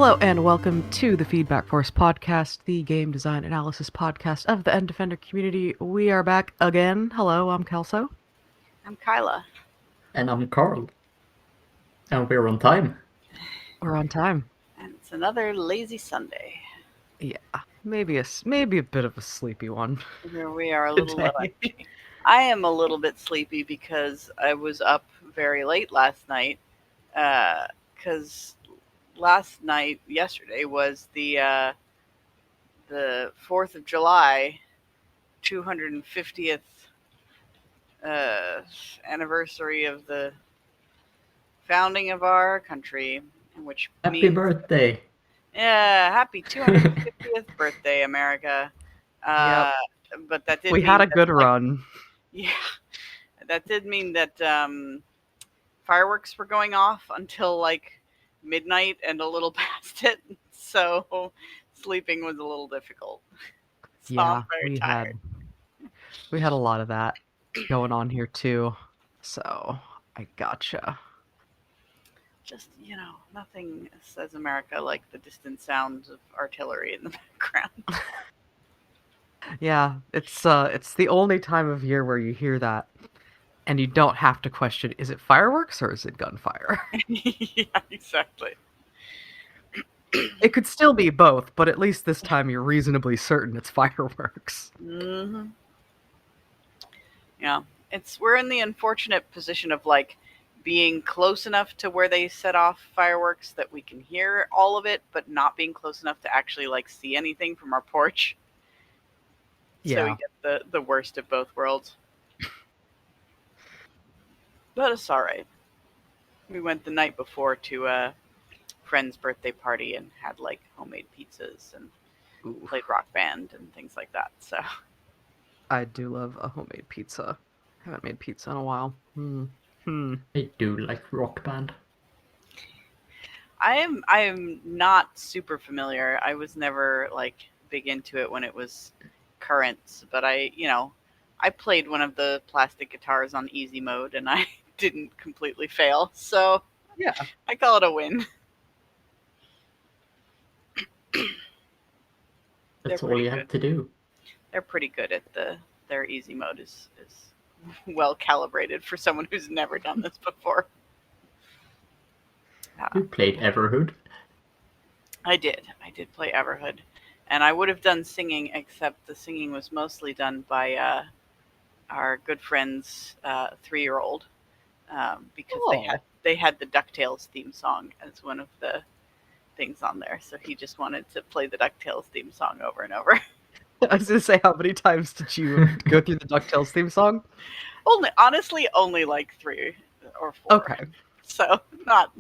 Hello and welcome to the Feedback Force podcast, the game design analysis podcast of the End Defender community. We are back again. Hello, I'm Kelso. I'm Kyla. And I'm Carl. And we're on time. We're on time. And it's another lazy Sunday. Yeah, maybe a bit of a sleepy one. Here we are a little low. I am a little bit sleepy because I was up very late last night. Because yesterday was the 4th of July, 250th anniversary of the founding of our country, which Happy birthday! Yeah, happy 250th birthday, America. Yep. But that did. We had a good run. Yeah, that did mean that fireworks were going off until like midnight and a little past it, so sleeping was a little difficult. So Yeah, I'm very tired. We had a lot of that going on here too, so I gotcha. Just, nothing says America like the distant sounds of artillery in the background. Yeah, it's the only time of year where you hear that and you don't have to question, is it fireworks or is it gunfire? Yeah, exactly. It could still be both, but at least this time you're reasonably certain it's fireworks. Mm-hmm. Yeah, we're in the unfortunate position of like being close enough to where they set off fireworks that we can hear all of it, but not being close enough to actually like see anything from our porch. Yeah. So we get the worst of both worlds. But it's all right. We went the night before to a friend's birthday party and had like homemade pizzas and played Rock Band and things like that. So I do love a homemade pizza. Haven't made pizza in a while. I do like Rock Band. I am not super familiar. I was never like big into it when it was current, but I played one of the plastic guitars on easy mode and I didn't completely fail. So yeah, I call it a win. That's all you have to do. They're pretty good at their easy mode is well calibrated for someone who's never done this before. You played Everhood? I did play Everhood, and I would have done singing, except the singing was mostly done by our good friend's 3-year-old, because they had the DuckTales theme song as one of the things on there, so he just wanted to play the DuckTales theme song over and over. I was gonna say, how many times did you go through the DuckTales theme song? Only like 3 or 4. Okay. So not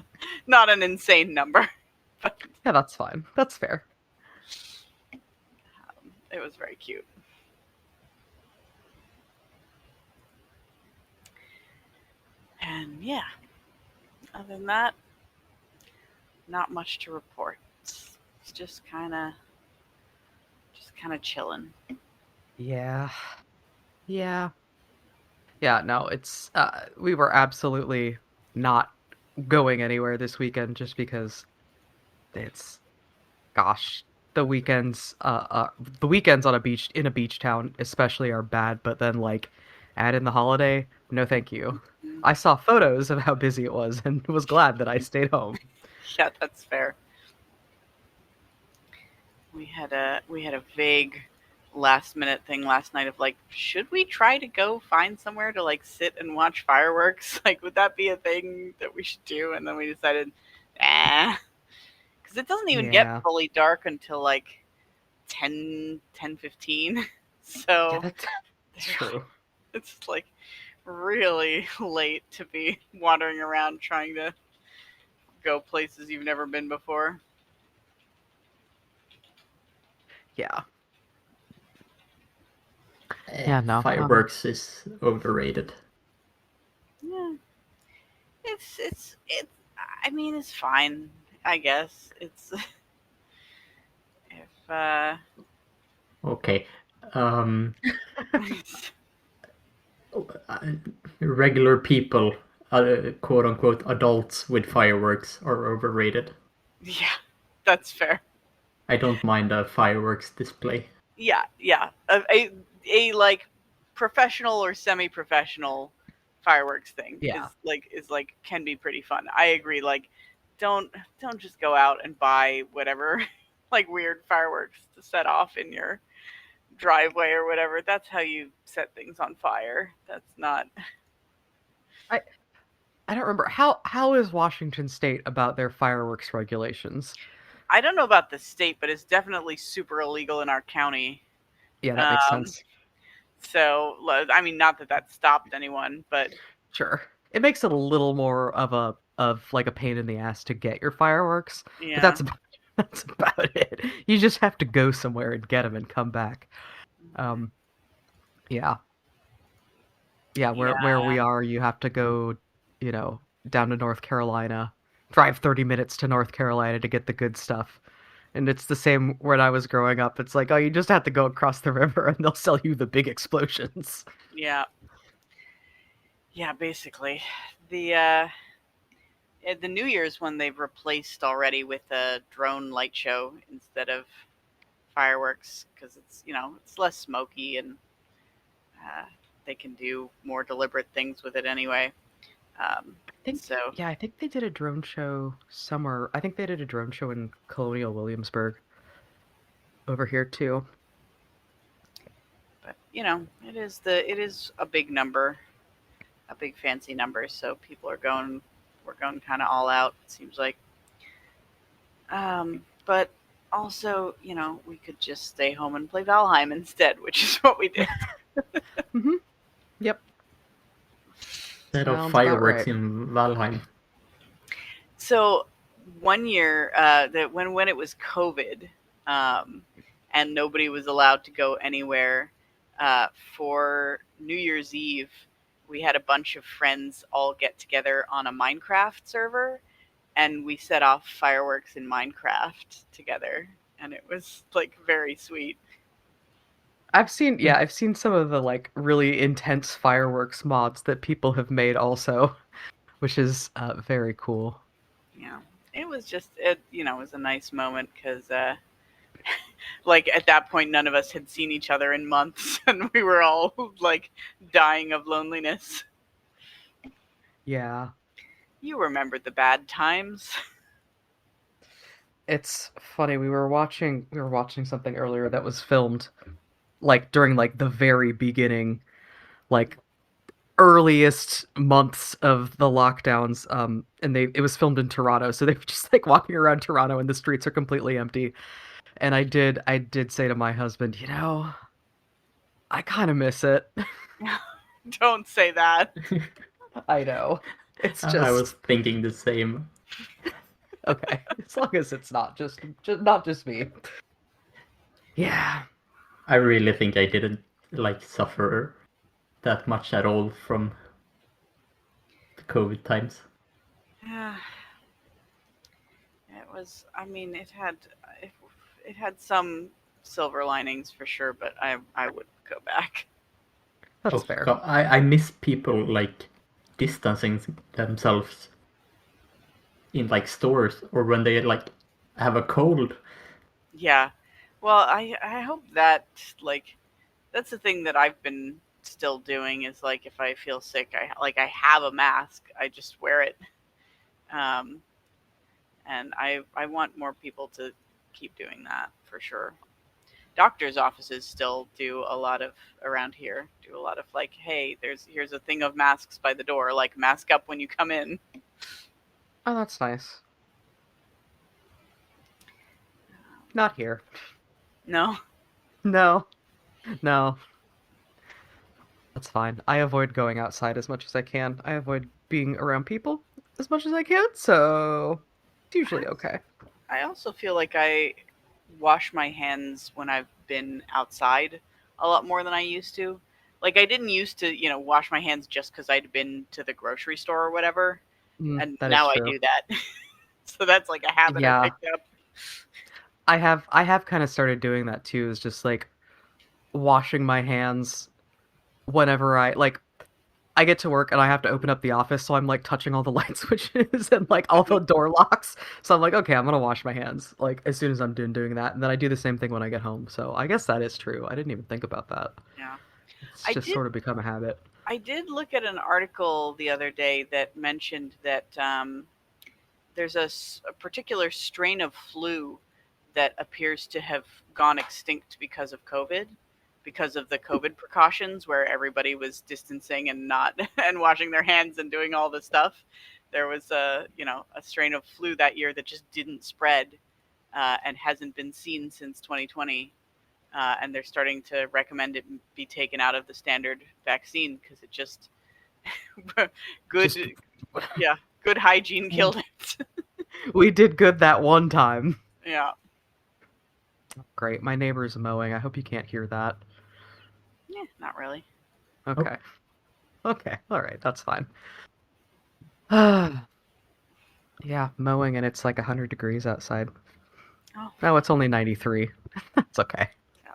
an insane number. But yeah, that's fine. That's fair. It was very cute. And yeah, other than that, not much to report. It's just kind of chilling. Yeah. No, it's we were absolutely not going anywhere this weekend just because it's the weekends on a beach in a beach town especially are bad, but then like add in the holiday, no thank you. I saw photos of how busy it was and was glad that I stayed home. Yeah, that's fair. We had a vague last minute thing last night of like, should we try to go find somewhere to like sit and watch fireworks? Like, would that be a thing that we should do? And then we decided, because it doesn't even get fully dark until like 10:15. So yeah, that's true. It's like really late to be wandering around trying to go places you've never been before. Yeah. Yeah, no. Fireworks is overrated. Yeah. It's I mean, it's fine, I guess. It's if Okay. Regular people, quote unquote adults with fireworks are overrated. Yeah. That's fair. I don't mind a fireworks display. Yeah, yeah. A like professional or semi-professional fireworks thing Yeah. is like can be pretty fun. I agree. Like, don't don't just go out and buy whatever like weird fireworks to set off in your driveway or whatever. That's how you set things on fire. That's not. I don't remember how is Washington State about their fireworks regulations. I don't know about the state, but it's definitely super illegal in our county. Yeah, that makes Um, sense. so I mean, not that that stopped anyone, but Sure. It makes it a little more of like a pain in the ass to get your fireworks, but yeah, that's about it. You just have to go somewhere and get them and come back. Um, yeah, yeah. Where yeah, we are, you have to go, down to North Carolina, drive 30 minutes to North Carolina to get the good stuff. And it's the same when I was growing up. It's like, oh, you just have to go across the river and they'll sell you the big explosions. yeah, yeah. Basically, the the New Year's one they've replaced already with a drone light show instead of fireworks because it's it's less smoky and uh, they can do more deliberate things with it anyway. So I think they did a drone show somewhere. I think they did a drone show in Colonial Williamsburg over here too. but it is a big number, a big fancy number. So people are going, we're going kind of all out. It seems like, but also we could just stay home and play Valheim instead, which is what we did. Mm-hmm. Yep. Instead of Sounds about fireworks right. in Valheim. So one year that when it was COVID, um, and nobody was allowed to go anywhere for New Year's Eve, we had a bunch of friends all get together on a Minecraft server, and we set off fireworks in Minecraft together, and it was like very sweet. I've seen some of the like really intense fireworks mods that people have made also, which is very cool. Yeah, it was just it was a nice moment because like at that point none of us had seen each other in months and we were all like dying of loneliness. Yeah. You remember the bad times. It's funny, we were watching something earlier that was filmed like during like the very beginning, like earliest months of the lockdowns, and they it was filmed in Toronto, so they were just like walking around Toronto and the streets are completely empty. And I did say to my husband, I kind of miss it. Don't say that. I know. It's I was just thinking the same. okay, as long as it's not just not just me. Yeah. I really think I didn't like suffer that much at all from the COVID times. Yeah, it was, I mean, it, it had some silver linings for sure, but I would go back. That's Oh fair. God, I miss people like distancing themselves in like stores or when they like have a cold. Yeah, well, I hope that like that's the thing that I've been still doing is like if I feel sick, I have a mask, I just wear it. um and I want more people to keep doing that for sure. Doctors' offices still do a lot of around here. Do a lot of like, hey, here's a thing of masks by the door. Like, mask up when you come in. Oh, that's nice. Not here. No, No. No. That's fine. I avoid going outside as much as I can. I avoid being around people as much as I can, so it's usually okay. I also feel like I wash my hands when I've been outside a lot more than I used to. Like, I didn't used to, wash my hands just because I'd been to the grocery store or whatever, and That is now I true. do that. So that's like a habit I Yeah, picked up. I have kind of started doing that too, is just like washing my hands whenever I like I get to work and I have to open up the office, so I'm like touching all the light switches and like all the door locks. So I'm like, okay, I'm gonna wash my hands like as soon as I'm done doing that, and then I do the same thing when I get home. So I guess that is true. I didn't even think about that. Yeah. It's I just did sort of become a habit. I did look at an article the other day that mentioned that there's a particular strain of flu that appears to have gone extinct because of COVID, because of the COVID precautions where everybody was distancing and not and washing their hands and doing all this stuff. There was a strain of flu that year that just didn't spread and hasn't been seen since 2020. And they're starting to recommend it be taken out of the standard vaccine because it just good, Just yeah, good hygiene killed it. we did good that one time. Yeah. Great. My neighbor's mowing. I hope you can't hear that. Yeah, not really. Okay. Okay. All right. That's fine. Yeah, mowing and it's like 100 degrees outside. Oh, No, it's only 93. It's okay.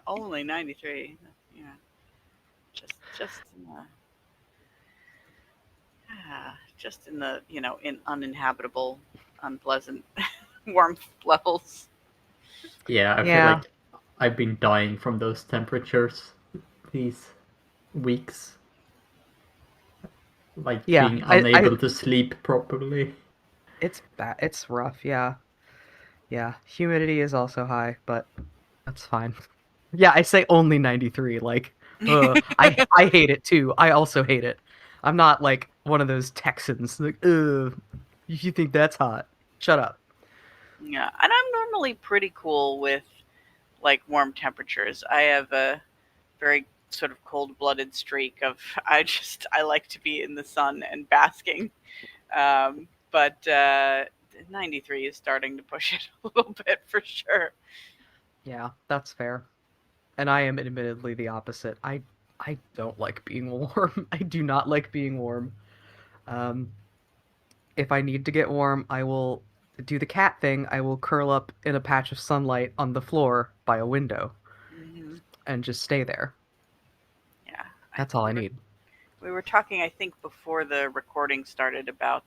only 93. Yeah, just in the just in the in uninhabitable, unpleasant warmth levels. Yeah, I feel Yeah. like I've been dying from those temperatures these weeks. Like Yeah. being unable to sleep properly. It's bad. It's rough. Yeah. Yeah. Humidity is also high, but that's fine. Yeah, I say only 93. Like, I hate it too. I also hate it. I'm not like one of those Texans. Like, you think that's hot? Shut up. Yeah, and I'm normally pretty cool with like warm temperatures. I have a very sort of cold-blooded streak of I like to be in the sun and basking. But 93 is starting to push it a little bit for sure. Yeah, that's fair. And I am admittedly the opposite. I don't like being warm. I do not like being warm. Um, if I need to get warm, I will do the cat thing. I will curl up in a patch of sunlight on the floor by a window Hmm. and just stay there. Yeah, That's all I need. we were talking, I think, before the recording started about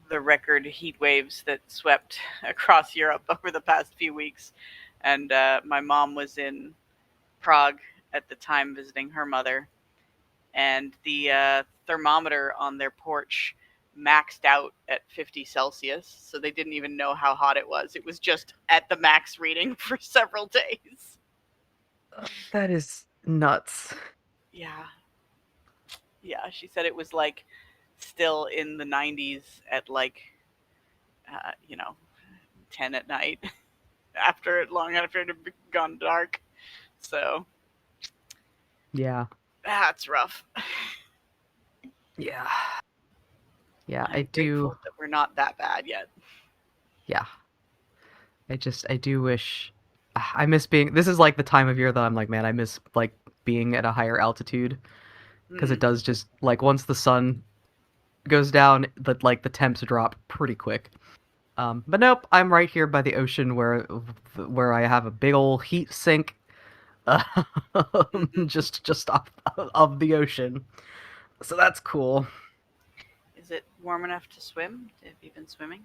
the record heat waves that swept across Europe over the past few weeks. And my mom was in Prague at the time visiting her mother, and the thermometer on their porch maxed out at 50 Celsius. So they didn't even know how hot it was. It was just at the max reading for several days. That is nuts. Yeah. Yeah, she said it was like still in the 90s at like, uh, you know, 10 at night long after it had gone dark. So Yeah. that's rough. Yeah. Yeah, I I'm do. grateful that we're not that bad yet. Yeah. I do wish I miss being this is like the time of year that I'm like, man, I miss like being at a higher altitude because it Mm. does just like once the sun goes down, the temps drop pretty quick. But nope, I'm right here by the ocean where I have a big old heat sink, Mhm. just off of the ocean. So that's cool. Is it warm enough to swim? Have you been swimming?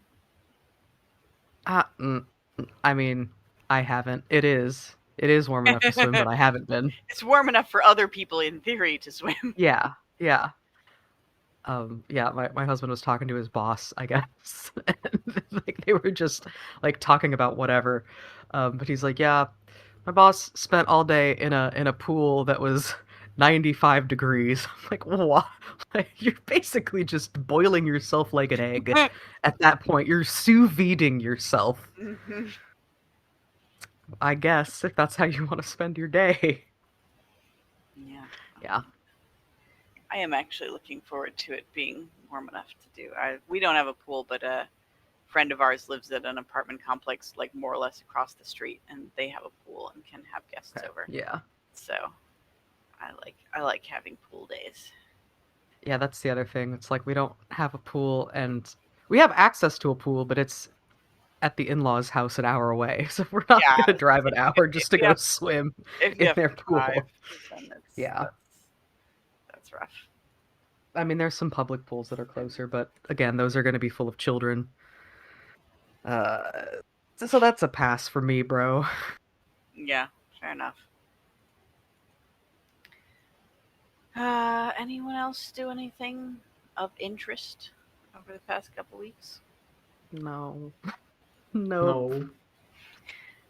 Uh, mm, I mean, I haven't. It is warm enough to swim, but I haven't been. It's warm enough for other people in theory to swim. Yeah, yeah. Yeah, my husband was talking to his boss, I guess. And, like they were just like talking about whatever. But he's like, yeah, my boss spent all day in a pool that was 95 degrees. I'm like, what? Like, you're basically just boiling yourself like an egg. At that point, you're sous videing yourself. Mhm. I guess if that's how you want to spend your day. Yeah. Yeah. I am actually looking forward to it being warm enough to do. We don't have a pool, but a friend of ours lives at an apartment complex, like more or less across the street, and they have a pool and can have guests Okay. over. Yeah. So I like having pool days. Yeah, that's the other thing. It's like we don't have a pool and we have access to a pool, but it's at the in-laws' house an hour away. So we're not Yeah, gonna drive an hour if just to you go have swim if you in have their to pool. drive, then Yeah. that's rough. I mean, there's some public pools that are closer, but again, those are going to be full of children. Uh, so that's a pass for me, bro. Yeah, fair enough. Anyone else do anything of interest over the past couple weeks? No. Nope. No.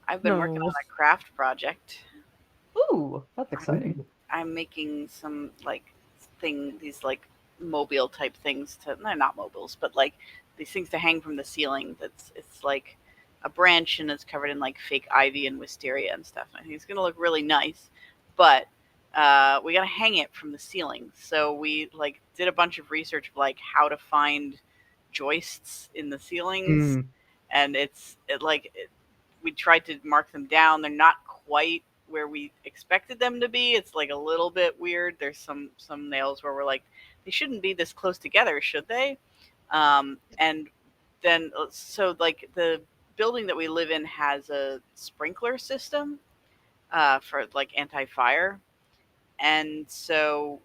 I've been working on No. a craft project. Ooh, that's exciting. Ooh. I'm making some these like mobile type things to, they're not mobiles, but like these things to hang from the ceiling. It's like a branch and it's covered in like fake ivy and wisteria and stuff. And I think it's gonna look really nice, but we gotta hang it from the ceiling. So we like did a bunch of research of like how to find joists in the ceilings, Mm. and we tried to mark them down. They're not quite where we expected them to be. It's like a little bit weird. There's some nails where we're like, they shouldn't be this close together, should they? And then so like the building that we live in has a sprinkler system for like anti-fire, and so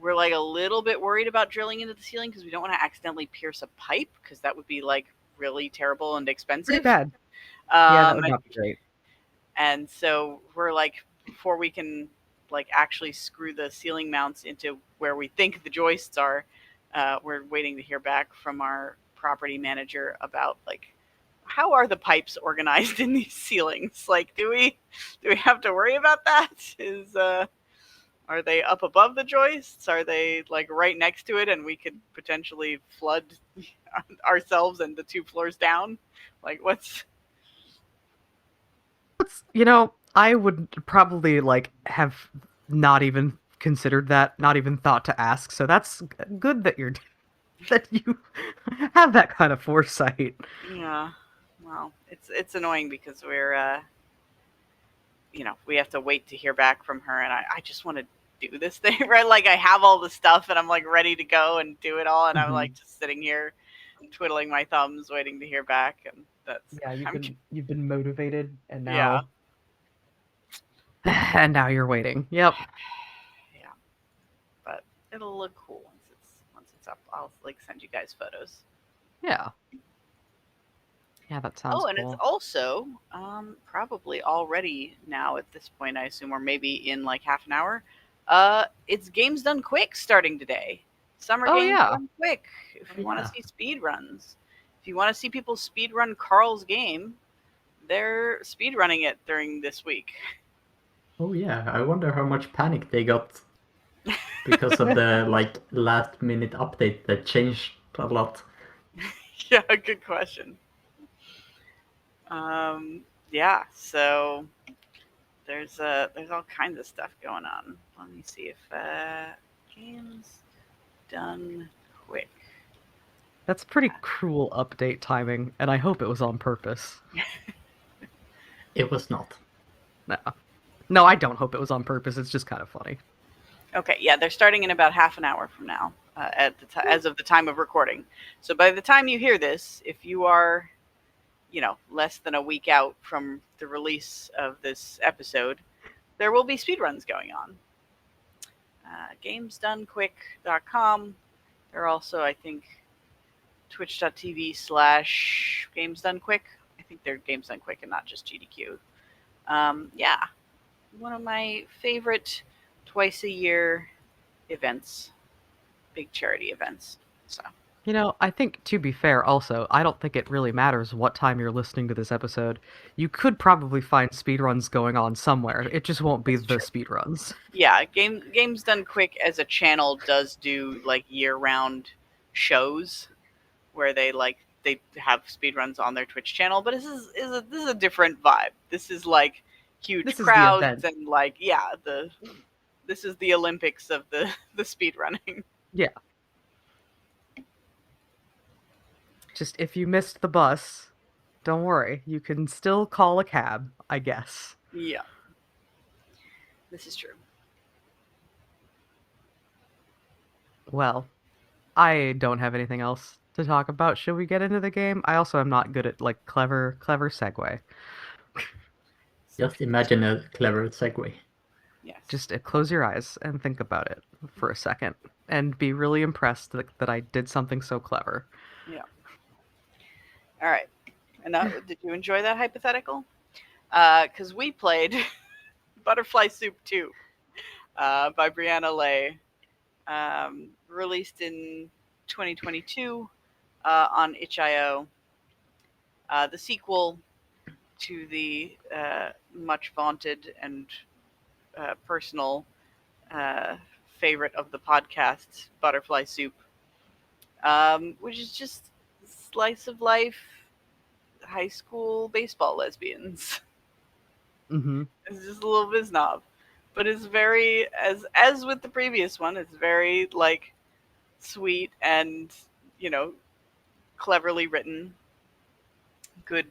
we're like a little bit worried about drilling into the ceiling because we don't want to accidentally pierce a pipe because that would be like really terrible and Pretty expensive. bad. Yeah, that Um, would not be great. and so we're like, before we can like actually screw the ceiling mounts into where we think the joists are, we're waiting to hear back from our property manager about like how are the pipes organized in these ceilings. Like, do we have to worry about that? Are they up above the joists? Are they like right next to it and we could potentially flood ourselves and the 2 floors down? Like, what's I would probably like have not even considered that, not even thought to ask. So that's good that you're that you have that kind of foresight. Yeah. Well, it's annoying because we're we have to wait to hear back from her, and I just want to do this thing, right? Like I have all the stuff and I'm like ready to go and do it all, and I'm like just sitting here twiddling my thumbs waiting to hear back, and that's Yeah, I'm you've been motivated, and yeah. now and now you're waiting. Yep. Yeah. But it'll look cool once it's up. I'll like send you guys photos. Yeah. Yeah, that sounds Oh, and it's cool. also probably already now at this point, I assume, or maybe in like half an hour. It's Games Done Quick starting today. Summer Oh Games yeah. Done Quick. If Oh, you want to yeah. see speed runs, if you want to see people speed run Carl's game, they're speed running it during this week. Oh yeah. I wonder how much panic they got because of the like last minute update that changed a lot. Yeah, good question. Yeah, so there's all kinds of stuff going on. Let me see if Games Done Quick. That's pretty cruel update timing, and I hope it was on purpose. It was not. No. No, I don't hope it was on purpose. It's just kind of funny. Okay, yeah, they're starting in about half an hour from now, as of the time of recording. So by the time you hear this, if you are, less than a week out from the release of this episode, there will be speedruns going on. GamesDoneQuick.com. They're also, I think, twitch.tv/GamesDoneQuick. I think they're Games Done Quick and not just GDQ. Yeah, one of my favorite twice a year events, big charity events. So I think, to be fair, also, I don't think it really matters what time you're listening to this episode. You could probably find speedruns going on somewhere. It just won't be the speedruns. yeah, Games Done Quick as a channel does do like year-round shows where they have speedruns on their Twitch channel, but this is a different vibe. This is like huge This is the crowds event. and like this is the Olympics of the speedrunning. Yeah. Just if you missed the bus, don't worry. You can still call a cab, I guess. Yeah. This is true. Well, I don't have anything else to talk about. Should we get into the game? I also am not good at like clever segue. Just imagine a clever segue. Yes. Just close your eyes and think about it for a second. and be really impressed that I did something so clever. Yeah. All right. And did you enjoy that hypothetical? Because we played Butterfly Soup 2 by Brianna Lay, released in 2022 on itch.io. The sequel to the much vaunted and personal favorite of the podcast, Butterfly Soup, which is just slice of life high school baseball lesbians. Mm-hmm. It's just a little Viznov, but it's very as with the previous one. It's very like sweet and cleverly written, good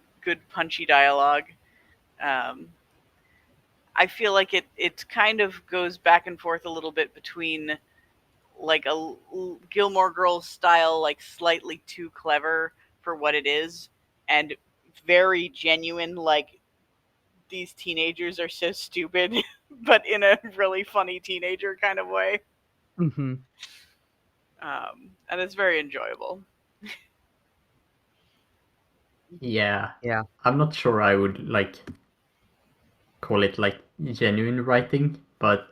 punchy dialogue. Um, I feel like it kind of goes back and forth a little bit between like a Gilmore Girls style, like slightly too clever for what it is, and very genuine, like these teenagers are so stupid, but in a really funny teenager kind of way. Mm-hmm. And it's very enjoyable. Yeah. Yeah. I'm not sure I would call it genuine writing, but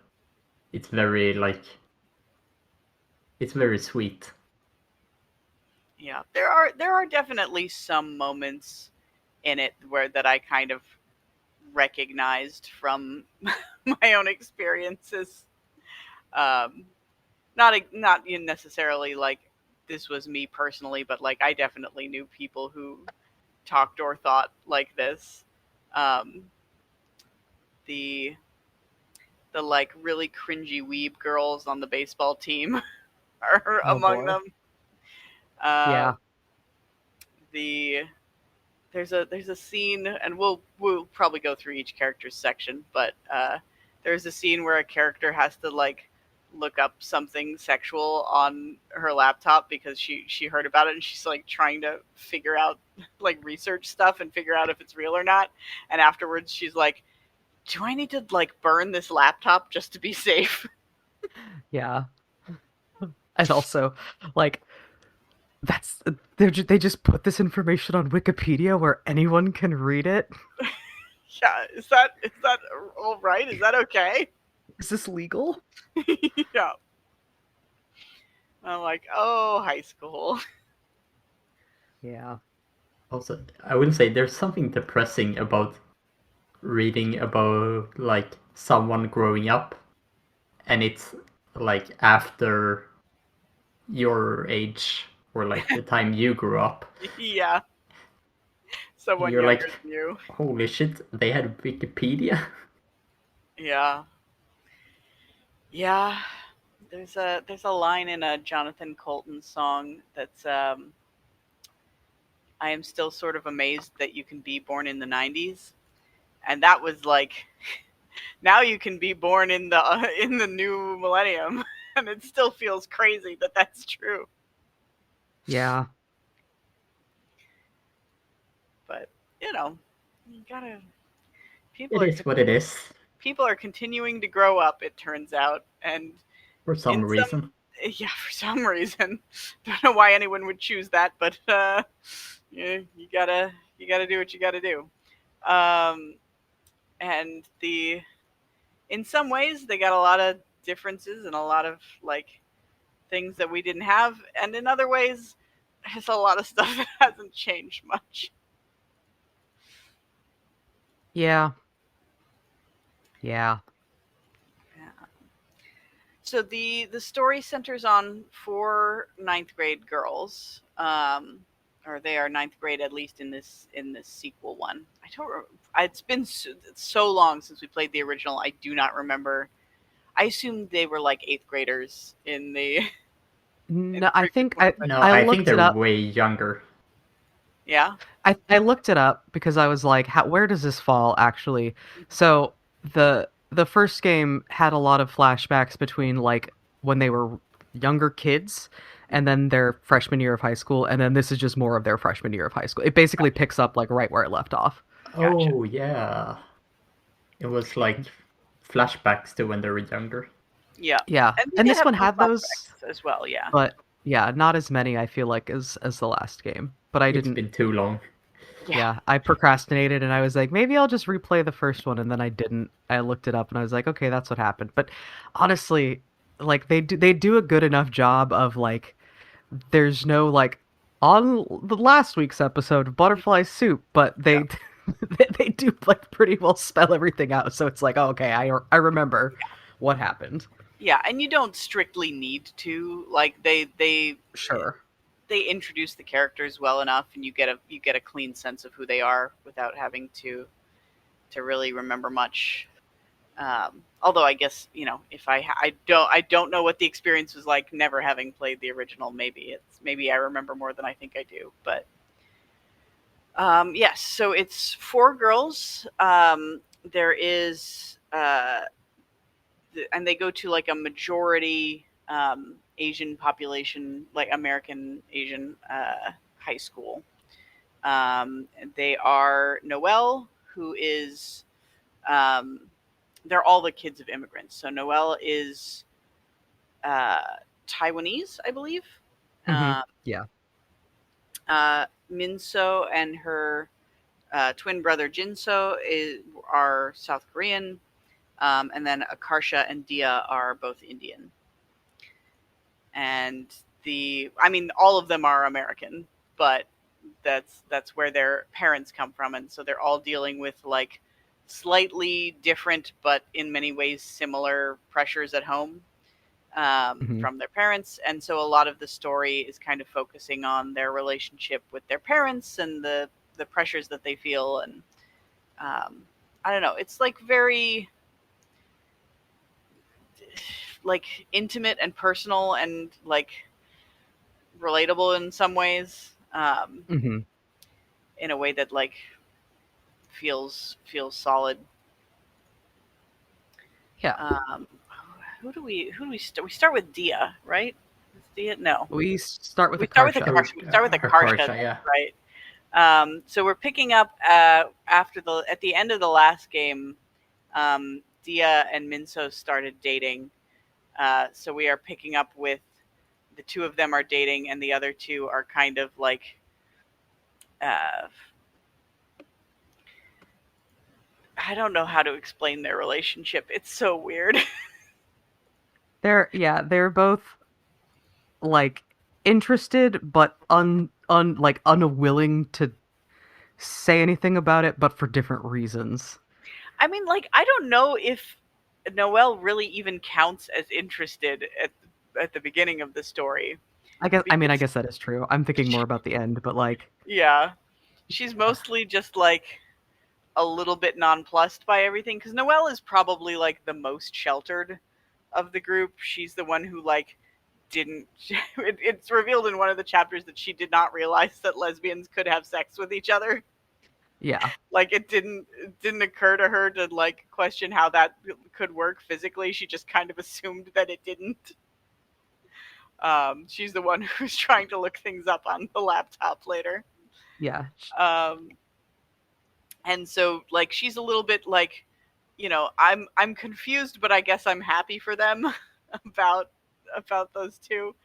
it's very it's very sweet. Yeah, there are definitely some moments in it that I kind of recognized from my own experiences. Not necessarily like this was me personally, but like I definitely knew people who talked or thought like this. The like really cringy weeb girls on the baseball team are among them. Yeah. There's a scene, and we'll probably go through each character's section, but there's a scene where a character has to like look up something sexual on her laptop because she heard about it, and she's like trying to figure out like research stuff and figure out if it's real or not. And afterwards she's like, do I need to like burn this laptop just to be safe? Yeah. And also, like, they just put this information on Wikipedia where anyone can read it. Yeah, is that all right? Is that okay? Is this legal? Yeah. I'm like, oh, high school. Yeah. Also, I would say there's something depressing about reading about like someone growing up, and it's like after your age or like the time you grew up. Yeah. Someone You're younger like, than you. holy shit, they had Wikipedia. Yeah. Yeah. There's a line in a Jonathan Colton song that's I am still sort of amazed that you can be born in the 90s. And that was like, now you can be born in the new millennium, and it still feels crazy that that's true. Yeah. But you gotta. It is what it is. People are continuing to grow up. It turns out, and For some reason. Yeah, for some reason. Don't know why anyone would choose that, but yeah, you gotta do what you gotta do. And in some ways they got a lot of differences and a lot of like things that we didn't have, and in other ways there's a lot of stuff that hasn't changed much. Yeah. Yeah. So the story centers on 4 ninth grade girls, or they are ninth grade at least in this sequel one. I don't. It's been so long since we played the original. I do not remember. I assumed they were like 8th graders in the. No, I think I looked think it they're up. way younger. Yeah. I looked it up because I was like, where does this fall actually? So the first game had a lot of flashbacks between like when they were younger kids and then their freshman year of high school, and then this is just more of their freshman year of high school. It basically picks up like right where it left off. Gotcha. Oh yeah. It was like flashbacks to when they were younger. Yeah. Yeah, And they and did this have one some had those, flashbacks as well, yeah. but yeah, not as many I feel like as the last game. But I It's didn't. been too long. Yeah. Yeah, I procrastinated and I was like, maybe I'll just replay the first one, and then I didn't. I looked it up and I was like, okay, that's what happened. But honestly, like they do a good enough job of like there's no like on the last week's episode of Butterfly Soup, but Yeah. they do like pretty well spell everything out. So it's like, oh, okay, I remember what happened. Yeah, and you don't strictly need to. Like Sure. they introduce the characters well enough, and you get a clean sense of who they are without having to really remember much. Although I guess, you know, if I don't know what the experience was like never having played the original. Maybe I remember more than I think I do. But yes, so it's 4 girls. There is and they go to like a majority Asian population, like American Asian high school. They are Noelle, who is um, they're all the kids of immigrants. So Noelle is uh, Taiwanese, I believe. Hmm. Uh, Yeah. Minso and her twin brother are South Korean, and then Akarsha and Dia are both Indian. And I mean, all of them are American, but that's where their parents come from, and so they're all dealing with like slightly different, but in many ways similar pressures at home Hmm. from their parents. And so a lot of the story is kind of focusing on their relationship with their parents and the pressures that they feel. And I don't know, it's like very like intimate and personal and like relatable in some ways, Hmm. in a way that like feels solid. Yeah. um we start with Dia, right? Is Dia? No, We start with we start with Akarsha. Akarsha. We start with Akarsha, Harsha, yeah. right? So we're picking up after at the end of the last game. Dia and Minso started dating, so we are picking up with the two of them are dating, and the other two are kind of like uh, I don't know how to explain their relationship. It's so weird. They're both like interested but like unwilling to say anything about it, but for different reasons. I mean, like, I don't know if Noelle really even counts as interested at the beginning of the story. I Because, guess that is true. I'm thinking more about the end, but like, yeah, she's mostly just like a little bit nonplussed by everything. Because Noelle is probably like the most sheltered of the group. She's the one who like didn't. It's revealed in one of the chapters that she did not realize that lesbians could have sex with each other. yeah, Like it didn't occur to her to like question how that could work physically. She just kind of assumed that it didn't. She's the one who's trying to look things up on the laptop later. yeah, um, and so like she's a little bit like, you know, I'm confused, but I guess I'm happy for them about those two.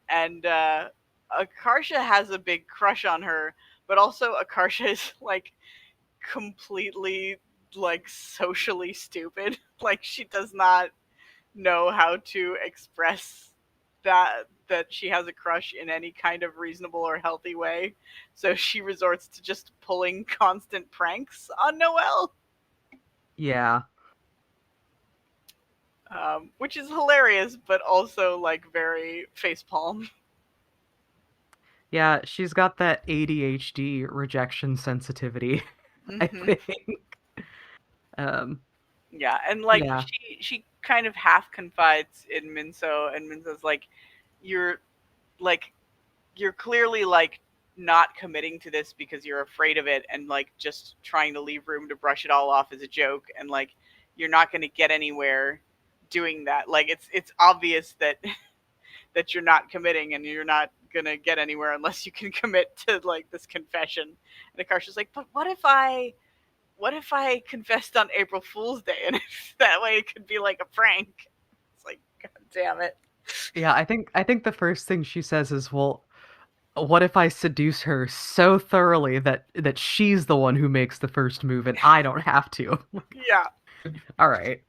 And Akarsha has a big crush on her, but also Akarsha is like completely like socially stupid. Like she does not know how to express that she has a crush in any kind of reasonable or healthy way. So she resorts to just pulling constant pranks on Noelle, yeah, which is hilarious, but also like very facepalm. yeah. She's got that ADHD rejection sensitivity, I Hmm. think. Um, Yeah, and like yeah, she kind of half confides in Minso, and Minso's like, "You're like you're clearly like not committing to this because you're afraid of it, and like just trying to leave room to brush it all off as a joke, and like you're not going to get anywhere doing that. Like it's obvious that that you're not committing, and you're not gonna get anywhere unless you can commit to like this confession." And Akarsha's like, "But what if I confessed on April Fool's Day, and that way it could be like a prank?" It's like, Damn it. Yeah, I think the first thing she says is, "Well, what if I seduce her so thoroughly that she's the one who makes the first move and I don't have to?" Yeah. All right.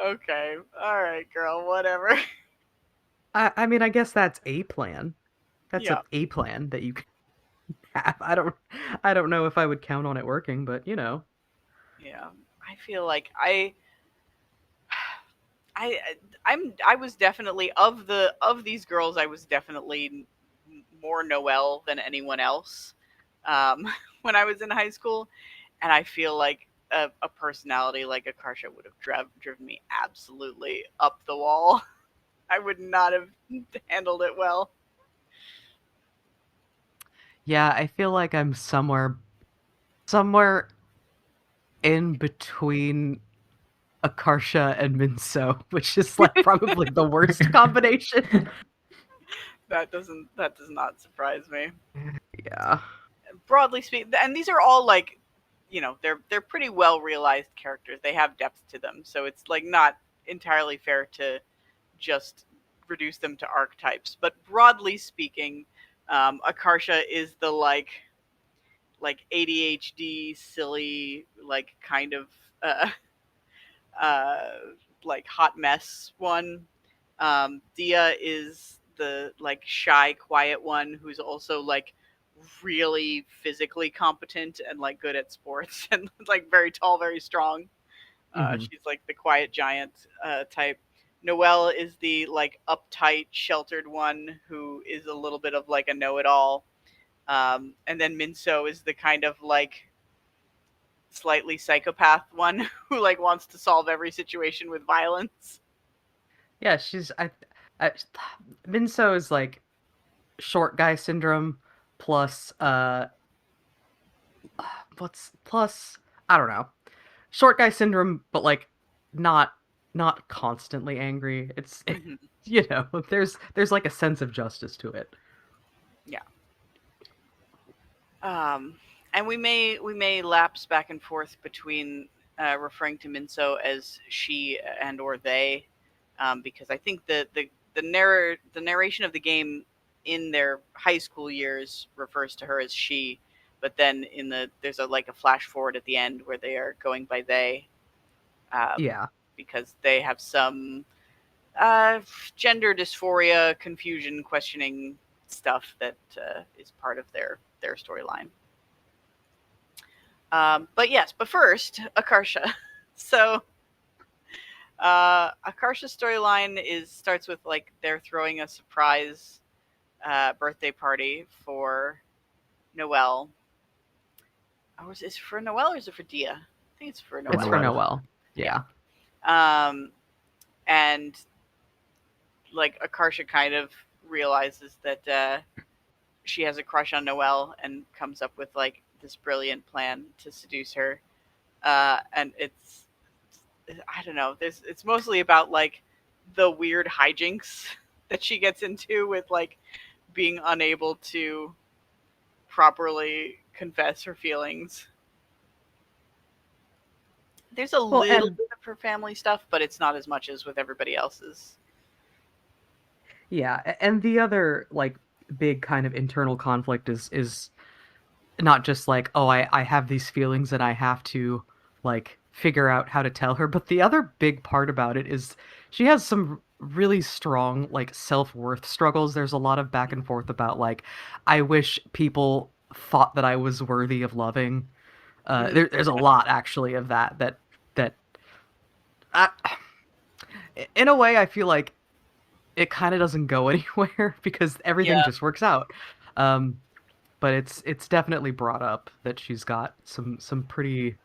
Okay. All right, girl. Whatever. I mean, I guess that's a plan. That's Yeah. a plan that you can have. I don't know if I would count on it working, but you know. Yeah. I feel like I I was definitely of these girls. I was definitely more Noelle than anyone else when I was in high school, and I feel like a personality like Akarsha would have driven me absolutely up the wall. I would not have handled it well. Yeah, I feel like I'm somewhere in between Akarsha and Minso, which is like probably the worst combination. That does not surprise me. Yeah. Broadly speaking, and these are all like, they're pretty well realized characters. They have depth to them, so it's like not entirely fair to just reduce them to archetypes. But broadly speaking, Akarsha is the like ADHD silly like kind of uh, uh, like hot mess one. Dia is the like shy, quiet one who's also like really physically competent and like good at sports and like very tall, very strong. Mhm. She's like the quiet giant type. Noelle is the like uptight, sheltered one who is a little bit of like a know-it-all. And then Minso is the kind of like slightly psychopath one who like wants to solve every situation with violence. Yeah, I Minso is like short guy syndrome plus what's plus I don't know. Short guy syndrome but like not not constantly angry. It's Mhm. there's like a sense of justice to it. Yeah. Um, and we may lapse back and forth between referring to Minso as she and or they, because I think the narration of the game in their high school years refers to her as she, but then there's a flash forward at the end where they are going by they, um, Yeah. because they have some uh, gender dysphoria, confusion, questioning stuff that is part of their storyline. But yes, but first, Akarsha. So, Akarsha's storyline starts with like they're throwing a surprise birthday party for Noelle. Or is it for Noelle or is it for Dia? I think it's for It's for Noelle. Noel. Noel. Yeah. Yeah. And like Akarsha kind of realizes that she has a crush on Noelle and comes up with like this brilliant plan to seduce her. And it's I don't know. It's mostly about like the weird hijinks that she gets into with like being unable to properly confess her feelings. There's a Well, little and bit of her family stuff, but it's not as much as with everybody else's. yeah, and the other like big kind of internal conflict is not just like, oh, I have these feelings and I have to like figure out how to tell her, but the other big part about it is she has some really strong like self-worth struggles. There's a lot of back and forth about like I wish people thought that I was worthy of loving. There's a lot actually of that I, in a way I feel like it kind of doesn't go anywhere because everything Yeah, just works out. Um, but it's definitely brought up that she's got some pretty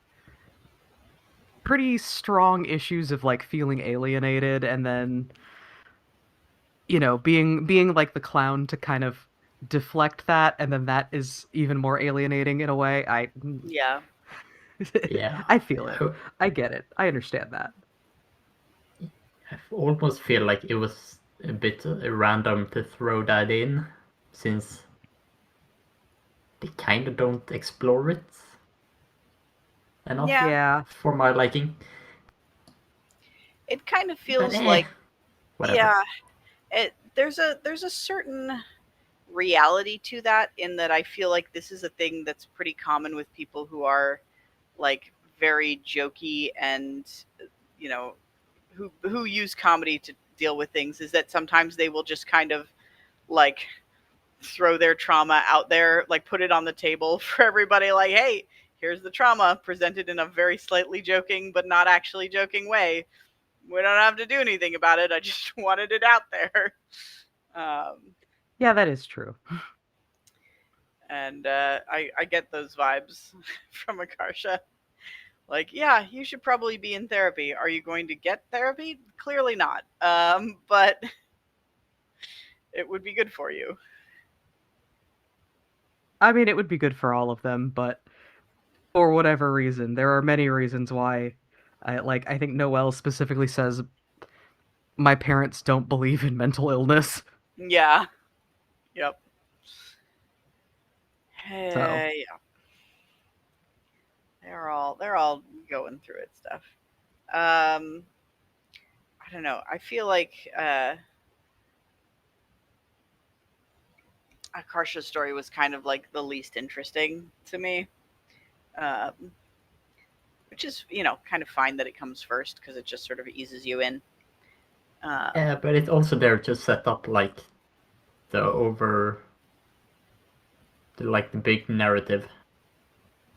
strong issues of like feeling alienated and then being like the clown to kind of deflect that and then that is even more alienating in a way. yeah. Yeah. I feel it. I, I get it. I understand that. I almost feel like it was a bit random to throw that in, since they kind of don't explore it enough Yeah. Yeah. for my liking. It kind of But feels like whatever. Yeah, there's a certain reality to that, in that I feel like this is a thing that's pretty common with people who are like very jokey and, you know, who use comedy to deal with things, is that sometimes they will just kind of like throw their trauma out there, like put it on the table for everybody, like, hey, here's the trauma presented in a very slightly joking but not actually joking way. We don't have to do anything about it. I just wanted it out there. Um, Yeah, that is true. and I get those vibes from Akarsha. Like, yeah, you should probably be in therapy. Are you going to get therapy? Clearly not. But it would be good for you. I mean, it would be good for all of them, but for whatever reason, there are many reasons why. I think Noelle specifically says my parents don't believe in mental illness. Yeah. Yep. So Hey, yeah. They're all going through it stuff. Um, I don't know. I feel like Akarsha's story was kind of like the least interesting to me. Um, which is, kind of fine that it comes first, because it just sort of eases you in. Yeah, but it's also there to set up like the big narrative.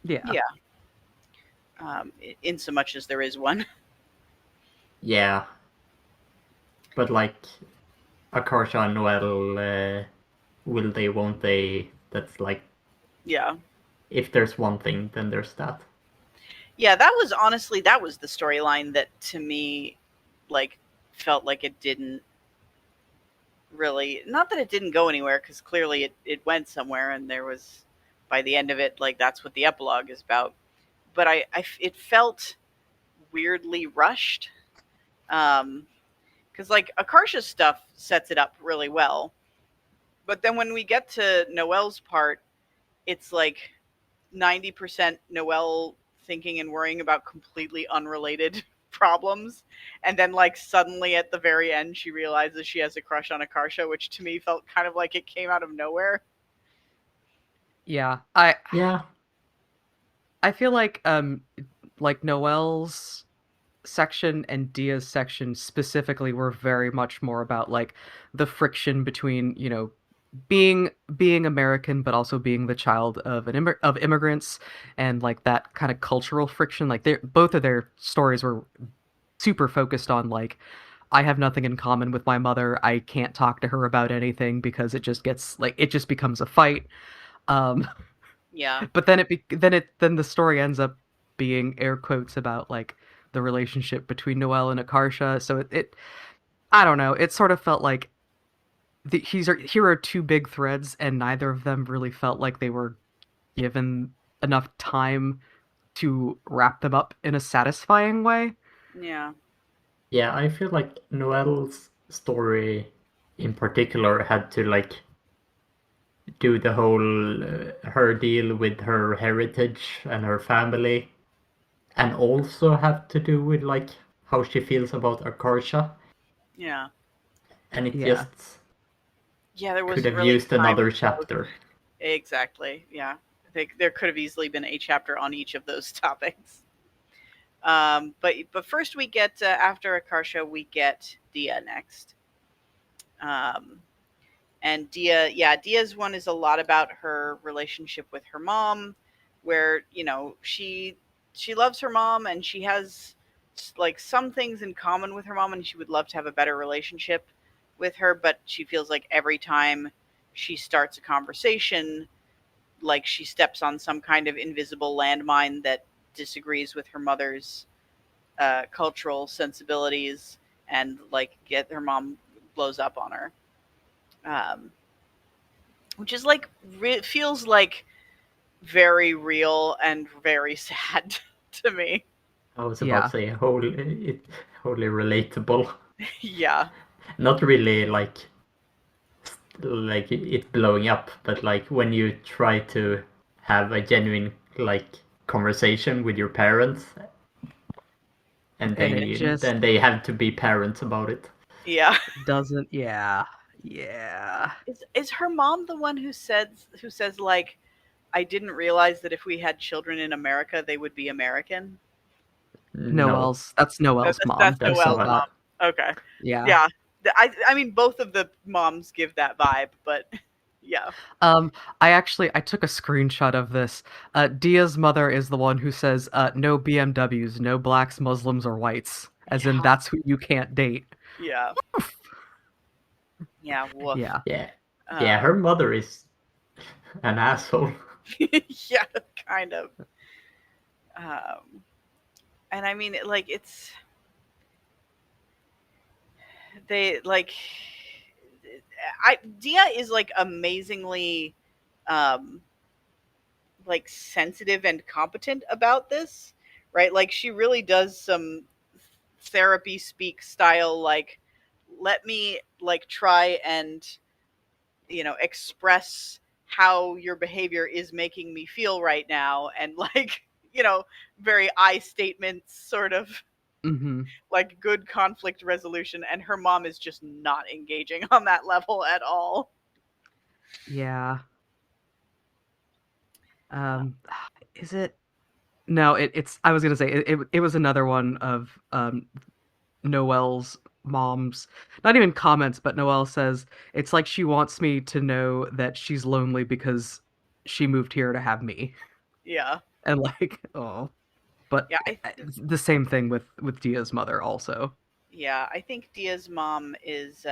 yeah, In so much as there is one. Yeah, but like Akarsha and Noelle, will they, won't they? That's like, Yeah. if there's one thing, then there's that. Yeah, that was the storyline that to me, like, felt like it didn't really, not that it didn't go anywhere, because clearly it went somewhere, and there was, by the end of it, like, that's what the epilogue is about. But it felt weirdly rushed. Because like Akarsha's stuff sets it up really well, but then when we get to Noelle's part, it's like 90% Noelle thinking and worrying about completely unrelated problems, and then like suddenly at the very end she realizes she has a crush on Akarsha, which to me felt kind of like it came out of nowhere. yeah. Yeah, I feel like Noelle's section and Dia's section specifically were very much more about like the friction between, being American but also being the child of of immigrants, and like that kind of cultural friction. Like they both of their stories were super focused on like I have nothing in common with my mother. I can't talk to her about anything because it just becomes a fight. Um Yeah. but then the story ends up being air quotes about like the relationship between Noelle and Akarsha. So it I don't know. It sort of felt like here are two big threads, and neither of them really felt like they were given enough time to wrap them up in a satisfying way. Yeah. yeah. I feel like Noelle's story, in particular, had to like do the whole her deal with her heritage and her family, and also have to do with like how she feels about Akarsha, Yeah. and it Yeah. just Yeah, there could wasn't have really used time another for both. chapter. Exactly. Yeah. I think there could have easily been a chapter on each of those topics. But first we get, after Akarsha, we get Dia next. Um, and Dia's one is a lot about her relationship with her mom, where she loves her mom, and she has like some things in common with her mom, and she would love to have a better relationship with her, but she feels like every time she starts a conversation, like she steps on some kind of invisible landmine that disagrees with her mother's cultural sensibilities, and like get her mom blows up on her, um, which is like feels like very real and very sad to me. I was about Yeah. to say wholly relatable. Yeah. Not really like it blowing up, but like when you try to have a genuine like conversation with your parents, and And it just then they have to be parents about it. Yeah. doesn't. Yeah, yeah. Is her mom the one who says like, I didn't realize that if we had children in America, they would be American? No, That's Noel's That's mom who that's Noel's said not. that. mom. Okay. Yeah. Yeah. I mean, both of the moms give that vibe, but yeah. Um, I took a screenshot of this. Dia's mother is the one who says, "No BMWs, no blacks, Muslims, or whites," as in Yeah. that's who you can't date. Yeah. Yeah. Woof. Yeah. Yeah, yeah. Um, Her mother is an asshole. yeah, kind of. And I mean, like, they like, Dia is like amazingly, um, like sensitive and competent about this, right? Like, she really does some therapy speak style, like, let me like try and express how your behavior is making me feel right now, and like, very I statements, sort of Mm-hmm. like good conflict resolution, and her mom is just not engaging on that level at all. Yeah. Uh, Um, is it? No, it's. I was gonna say it was another one of Noelle's mom's. Not even comments, but Noelle says it's like she wants me to know that she's lonely because she moved here to have me, yeah, and like, oh. But yeah, the same thing with Dia's mother also. yeah. I think Dia's mom is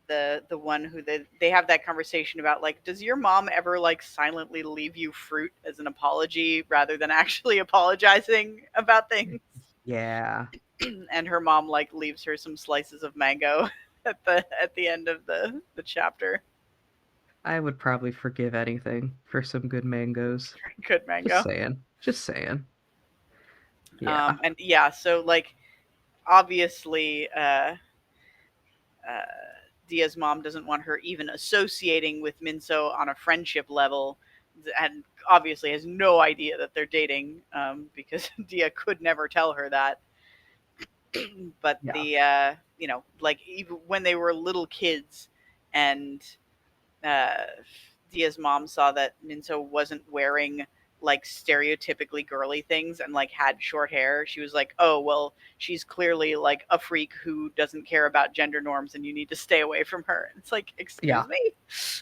the one who they have that conversation about, like, does your mom ever like silently leave you fruit as an apology rather than actually apologizing about things? Yeah. And her mom like leaves her some slices of mango at the end of the chapter. I would probably forgive anything for some good mangoes. Good Just mango. saying. Just saying. Yeah. And yeah, so like, obviously, uh, Dia's mom doesn't want her even associating with Minso on a friendship level, and obviously has no idea that they're dating, because Dia could never tell her that. But Yeah. like, even when they were little kids, and uh, Dia's mom saw that Minso wasn't wearing like stereotypically girly things and like had short hair, she was like, "Oh, well, she's clearly like a freak who doesn't care about gender norms, and you need to stay away from her." And it's like, Yeah. excuse me,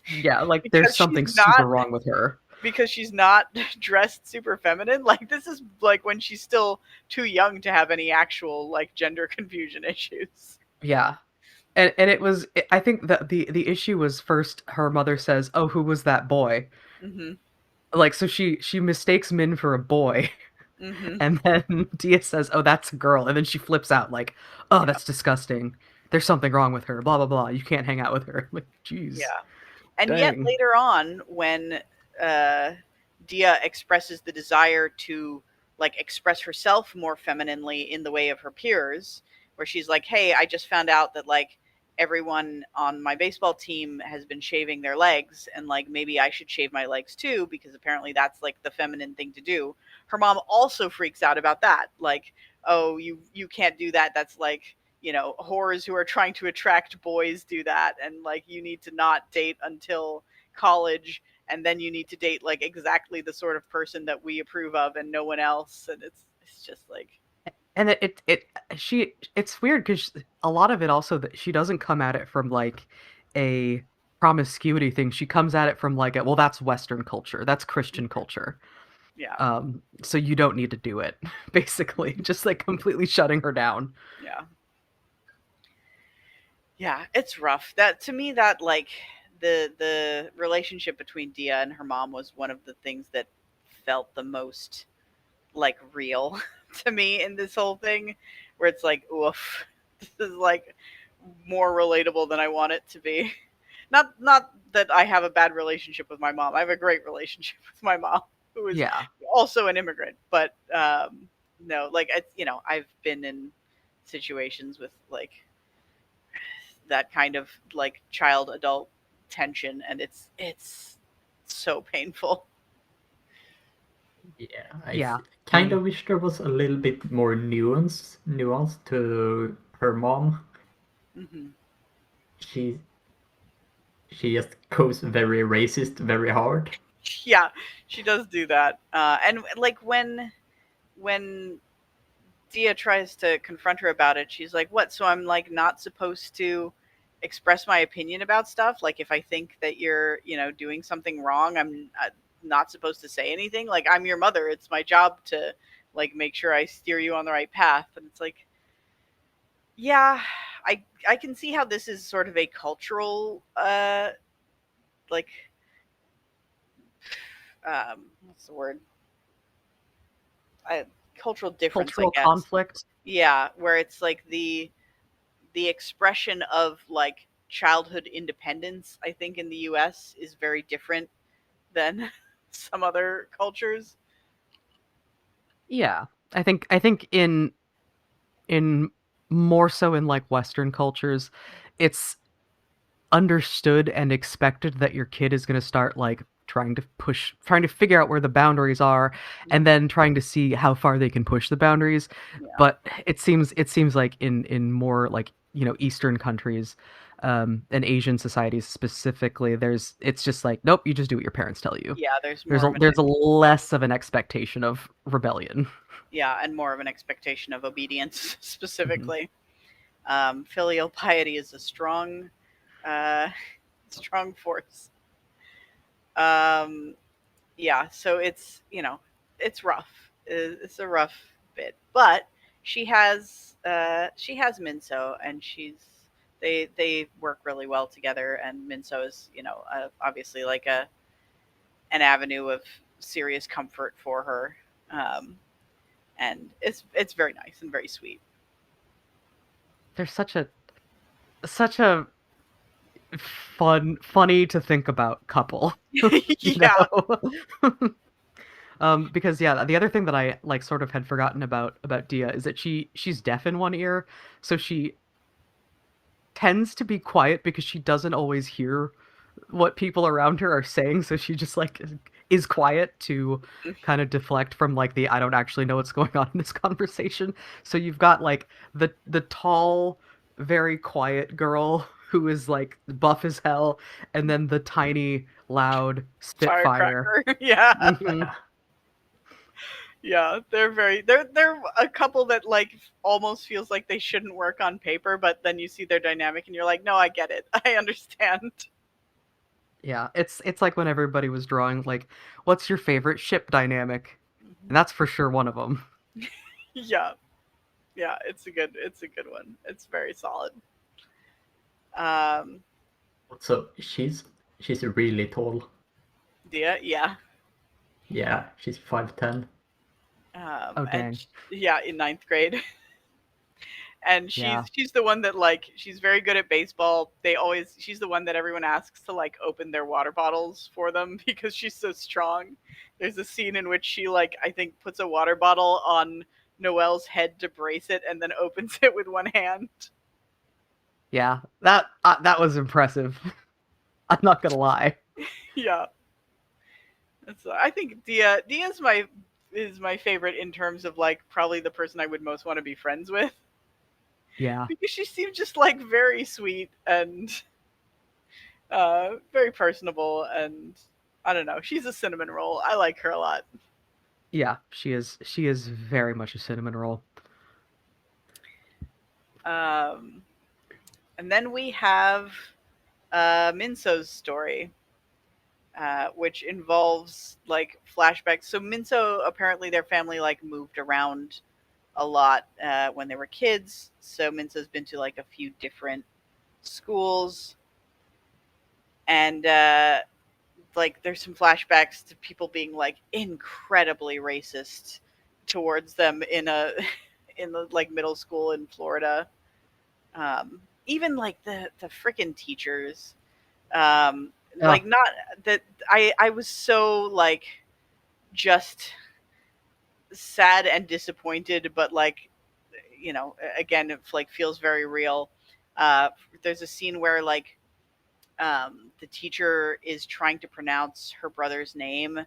Yeah, like there's because she's something super not wrong with her. because she's not dressed super feminine. Like, this is like when she's still too young to have any actual like gender confusion issues. Yeah. And it was I think that the issue was first her mother says, "Oh, who was that boy?" Hmm. Like so she mistakes Min for a boy. Hmm. And then Dia says, "Oh, that's a girl." And then she flips out like, "Oh, Yeah. that's disgusting. There's something wrong with her. Blah blah blah. You can't hang out with her." Like, jeez. Yeah. And yet Dang. later on, when uh, Dia expresses the desire to like express herself more femininely in the way of her peers, where she's like, "Hey, I just found out that like everyone on my baseball team has been shaving their legs, and like maybe I should shave my legs too because apparently that's like the feminine thing to do." Her mom also freaks out about that, like, "Oh, you can't do that. That's like, whores who are trying to attract boys do that, and like you need to not date until college, and then you need to date like exactly the sort of person that we approve of and no one else." And it's just like, And it's weird because a lot of it also that she doesn't come at it from like a promiscuity thing. She comes at it from like well, that's Western culture, that's Christian culture. yeah, So you don't need to do it, basically, just like completely shutting her down. yeah, yeah. It's rough. That, to me, that like the relationship between Dia and her mom was one of the things that felt the most like real to me in this whole thing, where it's like, oof, this is like more relatable than I want it to be. Not that I have a bad relationship with my mom. I have a great relationship with my mom, who is Yeah, also an immigrant. But no, like, I've been in situations with like that kind of like child adult tension, and it's so painful. Yeah, yeah. kind The of wish there was a little bit more nuance to her mom. Hmm. She she just goes very racist very hard. Yeah, she does do that. And like when Dia tries to confront her about it, she's like, "What? So I'm like not supposed to express my opinion about stuff? Like if I think that you're, doing something wrong, I'm not supposed to say anything? Like I'm your mother. It's my job to like make sure I steer you on the right path." And it's like, yeah, I can see how this is sort of a cultural like what's the word? I, cultural difference, I Cultural guess. conflict. Yeah, where it's like the expression of like childhood independence, I think in the US is very different than some other cultures. Yeah, I think in more so in like Western cultures, it's understood and expected that your kid is going to start like trying to figure out where the boundaries are, and then trying to see how far they can push the boundaries. Yeah. But it seems like in more like Eastern countries, and Asian societies specifically, it's just like, nope, you just do what your parents tell you. Yeah, there's There's more a of an there's a less of an expectation of rebellion. yeah, and more of an expectation of obedience Mhm. specifically. Filial piety is a strong uh strong force. Um yeah, so it's, it's rough. It's a rough bit, but she has Minso, and they work really well together, and Minso is, obviously like an avenue of serious comfort for her, um, and it's very nice and very sweet. There's such a funny to think about couple, you Yeah. know. Because yeah, the other thing that I like sort of had forgotten about Dia is that she's deaf in one ear, so she tends to be quiet because she doesn't always hear what people around her are saying, so she just like is quiet to kind of deflect from like the I don't actually know what's going on in this conversation. So you've got like the tall, very quiet girl who is like buff as hell, and then the tiny, loud Spitfire. Firecracker. Yeah. Hmm. Yeah, they're a couple that like almost feels like they shouldn't work on paper, but then you see their dynamic and you're like, no, I get it. I understand. Yeah, it's like when everybody was drawing like, what's your favorite ship dynamic? And Mhm. that's for sure one of them. Yeah. Yeah, it's a good one. It's very solid. Um So she's really tall. yeah. Yeah, she's 5'10". Oh And dang. yeah, in ninth grade. And she's Yeah. she's the one that like she's very good at baseball. She's the one that everyone asks to like open their water bottles for them because she's so strong. There's a scene in which she like I think puts a water bottle on Noelle's head to brace it and then opens it with one hand. Yeah. That was impressive. I'm not gonna lie. Yeah. I think Dia is my favorite in terms of like probably the person I would most want to be friends with Yeah. because she seems just like very sweet and very personable, and I don't know. She's a cinnamon roll. I like her a lot. Yeah, she is very much a cinnamon roll. Um, and then we have Minso's story, which involves like flashbacks. So Minso apparently their family like moved around a lot when they were kids. So Minso's been to like a few different schools, and like there's some flashbacks to people being like incredibly racist towards them in a in the like middle school in Florida. Even like the freaking teachers, Oh, like not that I was so like just sad and disappointed, but like again it like feels very real. There's a scene where like the teacher is trying to pronounce her brother's name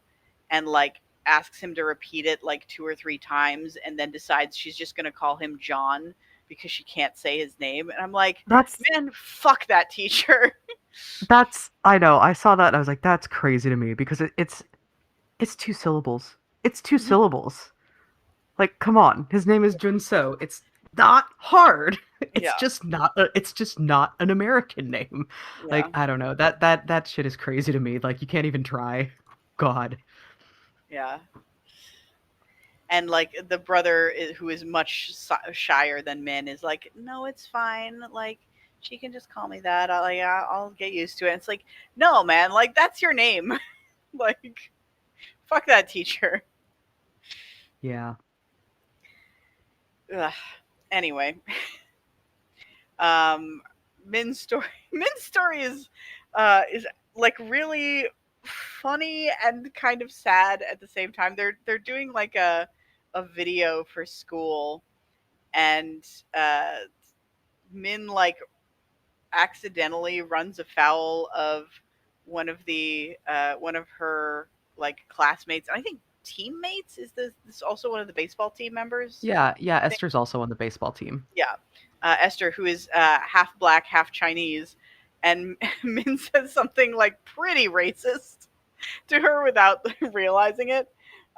and like asks him to repeat it like two or three times and then decides she's just going to call him John because she can't say his name. And I'm like, That's man, fuck that teacher. I know. I saw that and I was like, that's crazy to me because it's two syllables. It's two syllables. Like, come on. His name is Junso. It's not hard. It's Yeah. just not an American name. Like, Yeah. I don't know. That shit is crazy to me. Like, you can't even try. God. Yeah. And like the brother who is much shyer than Min is like, no, it's fine. Like she can just call me that. I'll get used to it. And it's like, no, man, like that's your name. Like, fuck that teacher. Yeah. Ugh. Anyway, Min's story. Min's story is like really funny and kind of sad at the same time. They're doing like a video for school, and Min like accidentally runs afoul of one of her like classmates, and I think teammates. Is this also one of the baseball team members? Yeah, Esther's also on the baseball team. Yeah, Esther, who is half black, half Chinese, and Min says something like pretty racist to her without realizing it.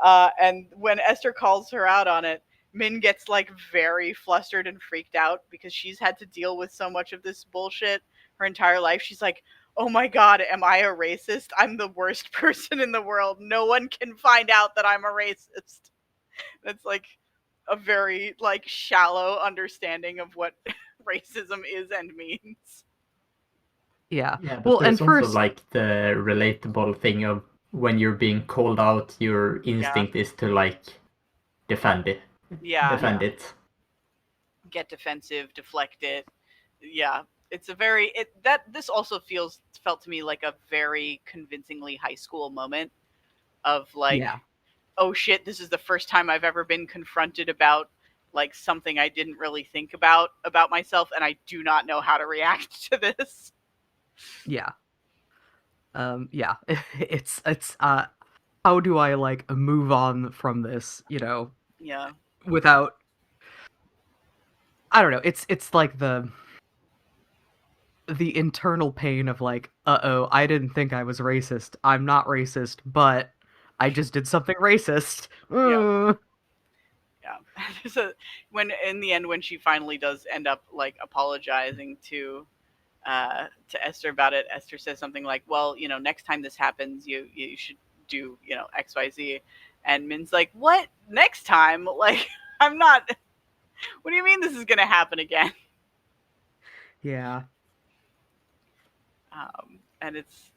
And when Esther calls her out on it, Min gets like very flustered and freaked out because she's had to deal with so much of this bullshit her entire life. She's like, oh my God, am I a racist? I'm the worst person in the world. No one can find out that I'm a racist. That's like a very like shallow understanding of what racism is and means. Yeah. Yeah, but Well, there's and also first, like the relatable thing of when you're being called out, your instinct is to like defend it. Defend it. Get defensive, deflect it. Yeah, it's a very this also felt to me like a very convincingly high school moment of like, yeah. oh shit, this is the first time I've ever been confronted about like something I didn't really think about myself, and I do not know how to react to this. Yeah. Yeah. It's how do I like move on from this, Yeah. without, I don't know. It's like the internal pain of like, uh-oh, I didn't think I was racist. I'm not racist, but I just did something racist. Yeah. When in the end, when she finally does end up like apologizing to Esther about it, Esther says something like, well, next time this happens, you should do, XYZ. And Min's like, what? Next time? Like, I'm not, what do you mean this is going to happen again? Yeah. And it's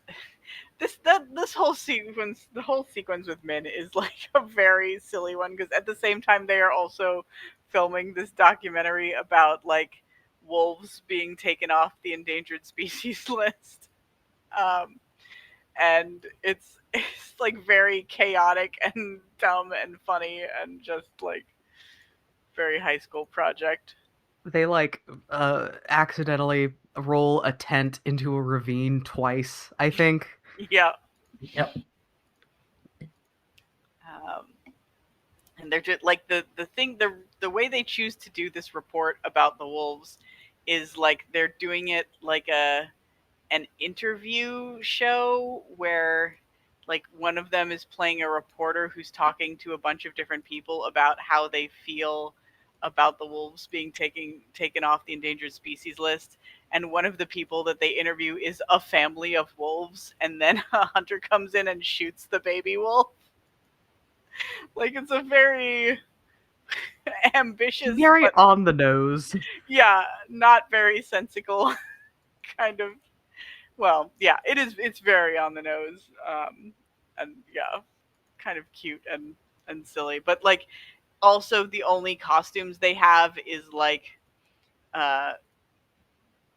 this whole sequence, the whole sequence with Min is like a very silly one, because at the same time they are also filming this documentary about like wolves being taken off the endangered species list, and it's like very chaotic and dumb and funny and just like very high school project. They like accidentally roll a tent into a ravine twice, I think. Yeah. Yep. And they're just like the thing, the way they choose to do this report about the wolves is like they're doing it like an interview show where like one of them is playing a reporter who's talking to a bunch of different people about how they feel about the wolves being taken off the endangered species list, and one of the people that they interview is a family of wolves, and then a hunter comes in and shoots the baby wolf. Like, it's a very ambitious, Very but, on the nose. yeah, not very sensical kind of. Well, yeah, it's very on the nose, and yeah, kind of cute and silly, but like also the only costumes they have is like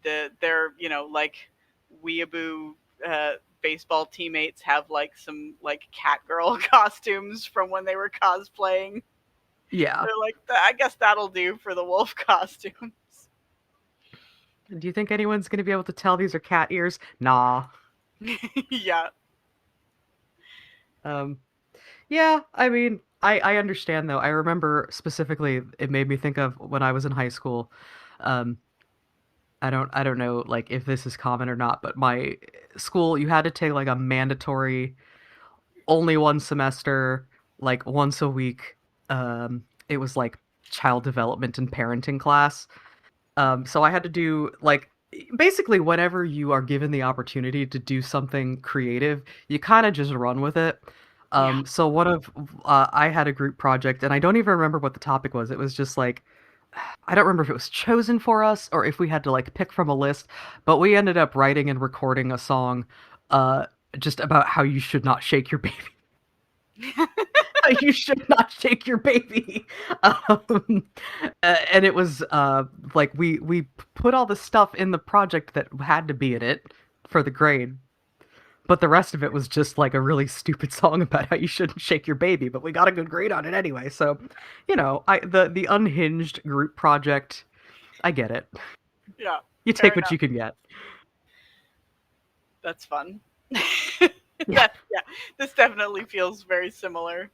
their like weeaboo baseball teammates have like some like Catgirl costumes from when they were cosplaying. Yeah. They're like, I guess that'll do for the wolf costumes. Do you think anyone's going to be able to tell these are cat ears? Nah. Yeah. Yeah, I mean, I understand though. I remember specifically it made me think of when I was in high school. Um, I don't know like if this is common or not, but my school you had to take like a mandatory only one semester, like once a week. It was like child development and parenting class. So I had to do like basically whenever you are given the opportunity to do something creative, you kind of just run with it. Yeah. So one of I had a group project, and I don't even remember what the topic was. It was just like I don't remember if it was chosen for us or if we had to like pick from a list, but we ended up writing and recording a song, uh, just about how you should not shake your baby. You should not shake your baby. Um, and it was like we put all the stuff in the project that had to be in it for the grade, but the rest of it was just like a really stupid song about how you shouldn't shake your baby. But we got a good grade on it anyway. So, you know, the unhinged group project, I get it. Yeah. You Fair take what enough. you can get. That's fun. Yeah, Yeah. This definitely feels very similar.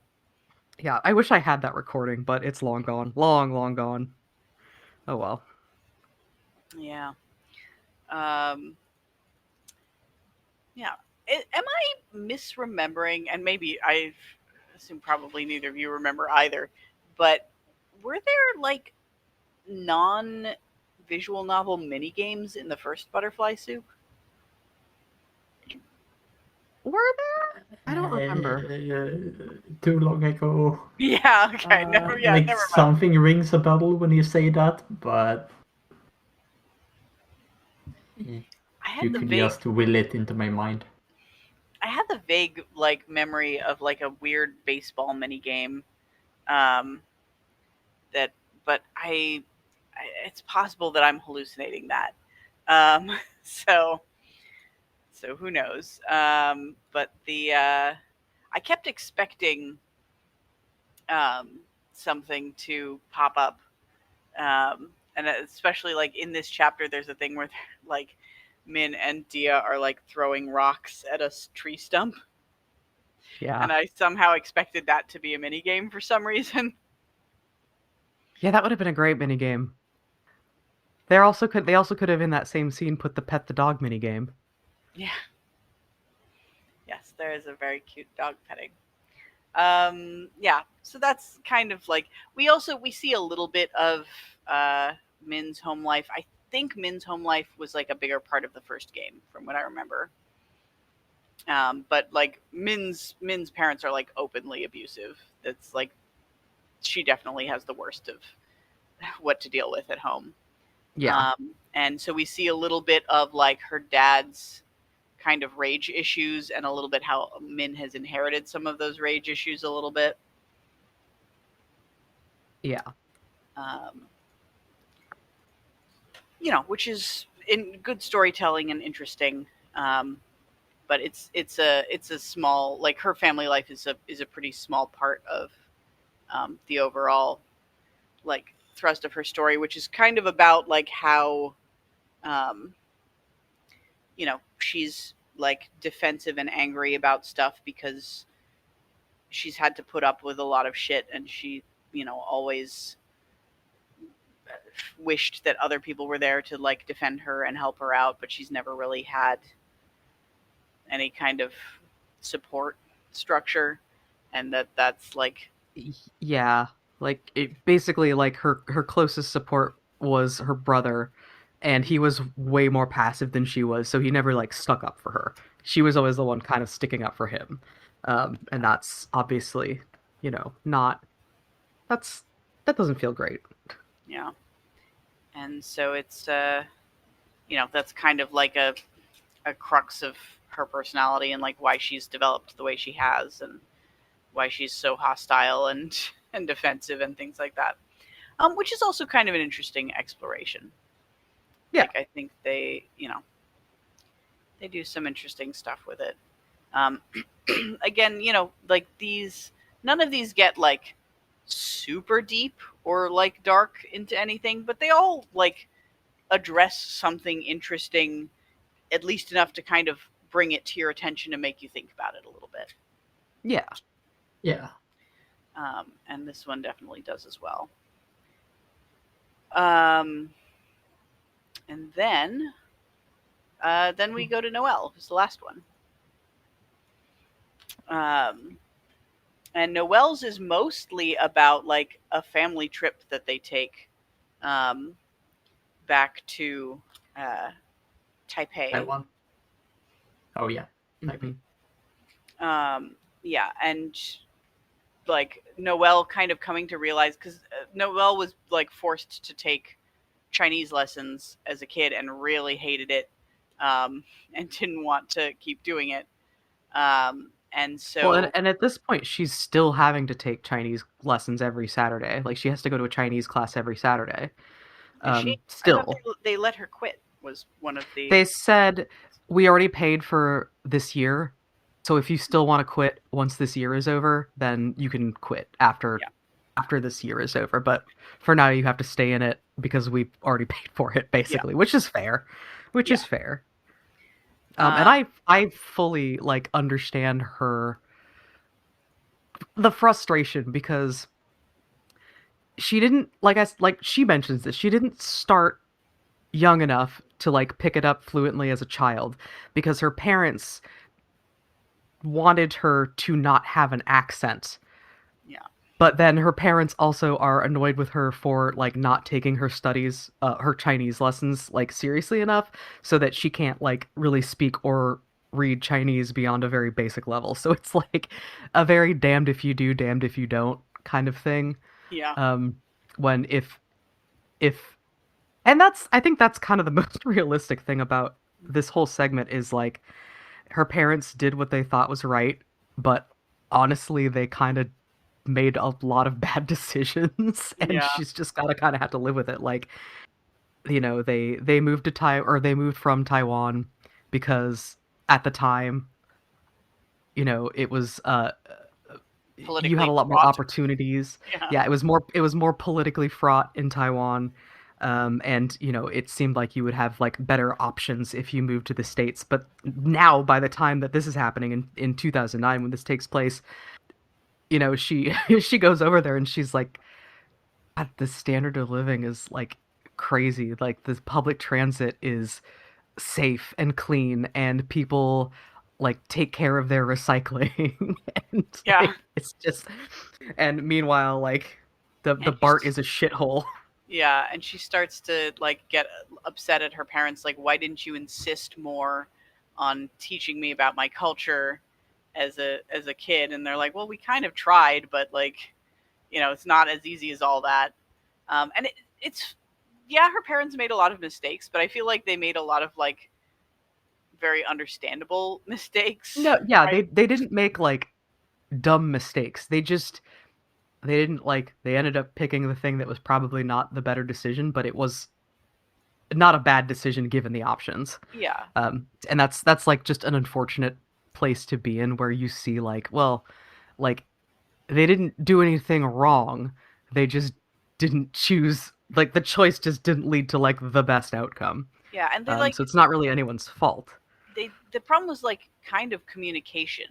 yeah. I wish I had that recording, but it's long gone, long gone. Oh well. Yeah. Um, yeah. Am I misremembering? And maybe I assume probably neither of you remember either. But were there like non-visual novel mini games in the first Butterfly Soup? Were there? I don't remember. Too long ago. Yeah. Okay. Never. Yeah. Like Never mind. something rings a bell when you say that, but y- I you had the could vague. just will it into my mind. I had the vague like memory of like a weird baseball mini game. Um, that, but it's possible that I'm hallucinating that. Um, so so who knows? But the I kept expecting um, something to pop up, and especially like in this chapter, there's a thing where like Min and Dia are like throwing rocks at a tree stump, Yeah. and I somehow expected that to be a mini game for some reason. Yeah, that would have been a great minigame. They also could have in that same scene put the pet the dog minigame. Yeah, yes, there is a very cute dog petting. Yeah, so that's kind of like we see a little bit of uh Min's home life. I think Min's home life was like a bigger part of the first game from what I remember. But like Min's parents are like openly abusive. That's like she definitely has the worst of what to deal with at home. Yeah. And so we see a little bit of like her dad's kind of rage issues and a little bit how Min has inherited some of those rage issues a little bit. Yeah. Um, which is in good storytelling and interesting. But it's a small like her family life is a pretty small part of the overall like thrust of her story, which is kind of about like how um, she's like defensive and angry about stuff because she's had to put up with a lot of shit and she always wished that other people were there to like defend her and help her out, but she's never really had any kind of support structure, and that's like Yeah. Like it basically like her closest support was her brother, and he was way more passive than she was, so he never like stuck up for her. She was always the one kind of sticking up for him. And that's obviously, not that's that doesn't feel great. yeah. And so it's that's kind of like a crux of her personality and like why she's developed the way she has and why she's so hostile and and defensive and things like that. Which is also kind of an interesting exploration. Yeah. Like I think they do some interesting stuff with it. Um, Again, like these, none of these get like super deep or like dark into anything, but they all like address something interesting, at least enough to kind of bring it to your attention and make you think about it a little bit. Yeah. Yeah. And this one definitely does as well. And then we go to Noelle, who's the last one. And Noelle's is mostly about like a family trip that they take back to Taipei. Taiwan. Oh yeah, Taipei. Yeah, and like Noelle kind of coming to realize, because Noelle was like forced to take Chinese lessons as a kid and really hated it, and didn't want to keep doing it. And so, Well, and at this point, she's still having to take Chinese lessons every Saturday. Like, she has to go to a Chinese class every Saturday. I thought Still, they let her quit. Was one of the. they said, we already paid for this year, so if you still want to quit once this year is over, then you can quit after this year is over. But for now, you have to stay in it because we've already paid for it, basically, which is fair. Is fair. And I fully like understand the frustration, because she didn't, like she mentions this, she didn't start young enough to like pick it up fluently as a child, because her parents wanted her to not have an accent. Yeah. But then her parents also are annoyed with her for like not taking her studies, her Chinese lessons like seriously enough, so that she can't like really speak or read Chinese beyond a very basic level. So it's like a very damned if you do, damned if you don't kind of thing. Yeah. When if and I think that's kind of the most realistic thing about this whole segment, is like her parents did what they thought was right, but honestly they kind of made a lot of bad decisions, and she's just gotta kind of have to live with it. Like, you know, they moved to they moved from Taiwan because at the time, you know, it was you had a lot more opportunities. Yeah, it was more politically fraught in Taiwan. And you know, it seemed like you would have like better options if you moved to the States. But now, by the time that this is happening in 2009, when this takes place, you know, she goes over there and she's like, God, the standard of living is like crazy. Like, the public transit is safe and clean, and people like take care of their recycling. And like, it's just, and meanwhile, like the BART is a shithole. Yeah, and she starts to like get upset at her parents, like, why didn't you insist more on teaching me about my culture as a kid? And they're like, well, we kind of tried, but like, you know, it's not as easy as all that. And it's her parents made a lot of mistakes, but I feel like they made a lot of like very understandable mistakes. No, yeah, right? They didn't make like dumb mistakes. They didn't like, they ended up picking the thing that was probably not the better decision, but it was not a bad decision given the options. Yeah. And that's like just an unfortunate place to be in, where you see like, well, like they didn't do anything wrong. They just didn't choose, like the choice just didn't lead to like the best outcome. Yeah, and they so it's not really anyone's fault. The problem was like kind of communication,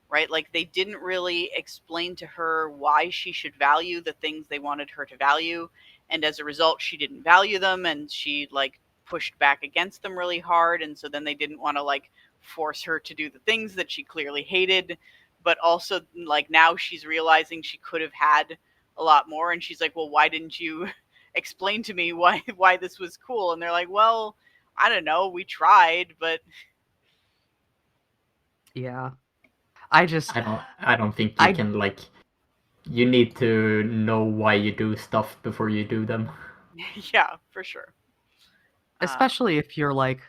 right? Like they didn't really explain to her why she should value the things they wanted her to value, and as a result she didn't value them, and she like pushed back against them really hard, and so then they didn't want to like force her to do the things that she clearly hated, but also like now she's realizing she could have had a lot more, and she's like, well, why didn't you explain to me why this was cool? And they're like, well, I don't know, we tried, but yeah. I don't think you can, like, you need to know why you do stuff before you do them. Yeah, for sure. Especially if you're like,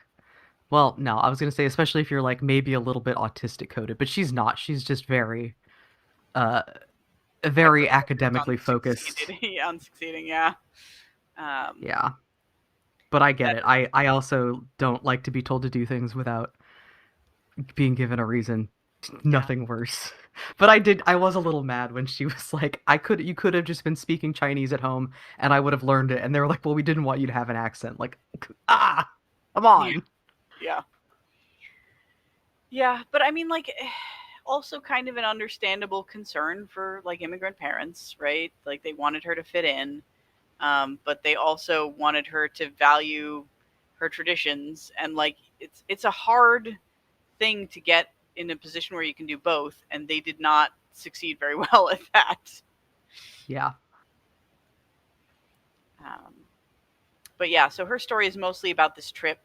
well, no, I was going to say, especially if you're like maybe a little bit autistic coded, but she's not. She's just very academically focused. On succeeding, yeah. Yeah. But I get it. I also don't like to be told to do things without being given a reason. Nothing worse. But I was a little mad when she was like, you could have just been speaking Chinese at home and I would have learned it. And they were like, well, we didn't want you to have an accent. Like, come on. Yeah. Yeah, but I mean, like, also kind of an understandable concern for like immigrant parents, right? Like they wanted her to fit in, but they also wanted her to value her traditions, and like it's a hard thing to get in a position where you can do both, and they did not succeed very well at that. Yeah. Um, but yeah, so her story is mostly about this trip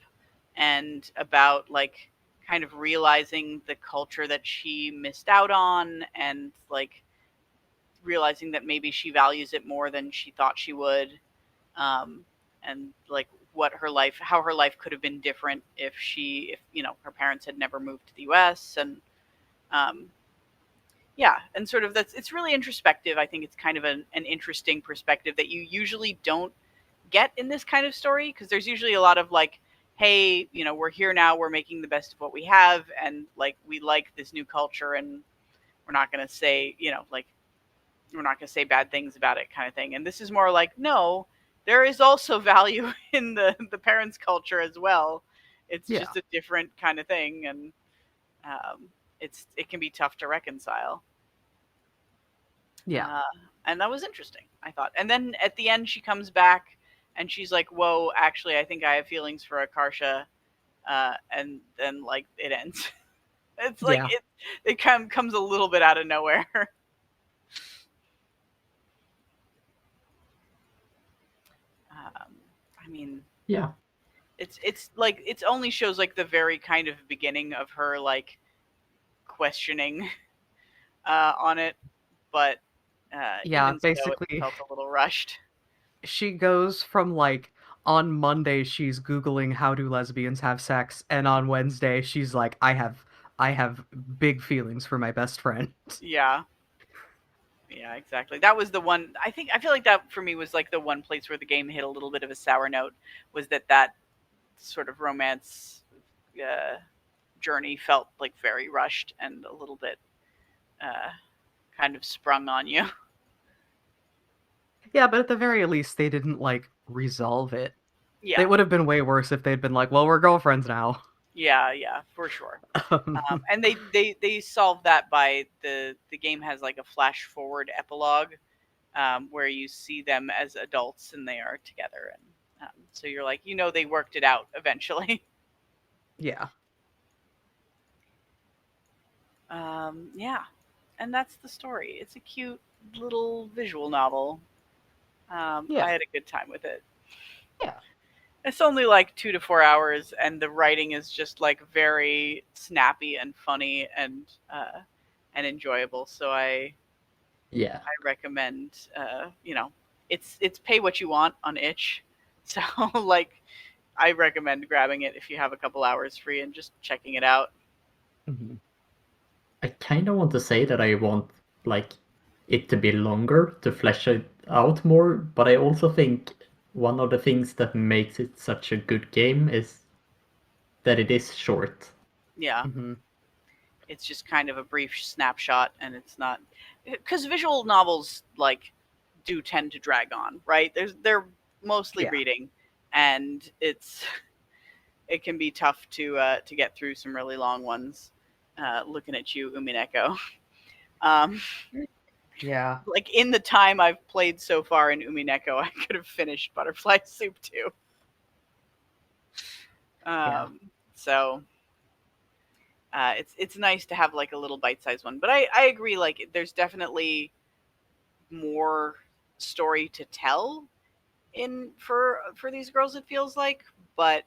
and about like kind of realizing the culture that she missed out on, and like realizing that maybe she values it more than she thought she would, and like what her life, how her life could have been different if her parents had never moved to the US. And um, yeah, and sort of it's really introspective. I think it's kind of an interesting perspective that you usually don't get in this kind of story, because there's usually a lot of like, hey, we're here now, we're making the best of what we have, and like we like this new culture, and we're not going to say, like we're not going to say bad things about it, kind of thing. And this is more like, no, there is also value in the parents' culture as well. It's Yeah. just a different kind of thing, and it can be tough to reconcile. Yeah. And that was interesting, I thought. And then at the end, she comes back and she's like, "Whoa, actually, I think I have feelings for Akarsha." And then like it ends. It's like Yeah. it comes a little bit out of nowhere. I mean, Yeah. it's like it only shows like the very kind of beginning of her like questioning on it, but Yeah, even so, it basically felt a little rushed. she goes from like on Monday she's Googling how do lesbians have sex, and on Wednesday she's like, I have big feelings for my best friend. Yeah. Yeah, exactly. That was the one. I feel like that for me was like the one place where the game hit a little bit of a sour note, was that sort of romance journey felt like very rushed and a little bit uh, kind of sprung on you. Yeah, but at the very least they didn't like resolve it. It Yeah, would have been way worse if they'd been like, well, we're girlfriends now. yeah, for sure. And they solved that by the game has like a flash forward epilogue, where you see them as adults and they are together, and so you're like, they worked it out eventually. Yeah. Yeah, and that's the story. It's a cute little visual novel. I Yeah. had a good time with it. Yeah. It's only like 2 to 4 hours, and the writing is just like very snappy and funny and enjoyable. So Yeah. I recommend. It's pay what you want on itch, so like I recommend grabbing it if you have a couple hours free and just checking it out. Mhm. I kind of want to say that I want like it to be longer to flesh it out more, but I also think one of the things that makes it such a good game is that it is short. Yeah, Mhm. it's just kind of a brief snapshot, and it's not, because visual novels like do tend to drag on, right? They're mostly Yeah. reading, and it can be tough to get through some really long ones. Looking at you, Umineko. Um, Yeah. like in the time I've played so far in Umineko, I could have finished Butterfly Soup too. Yeah. So it's nice to have like a little bite-sized one. But I agree, like there's definitely more story to tell in for these girls, it feels like, but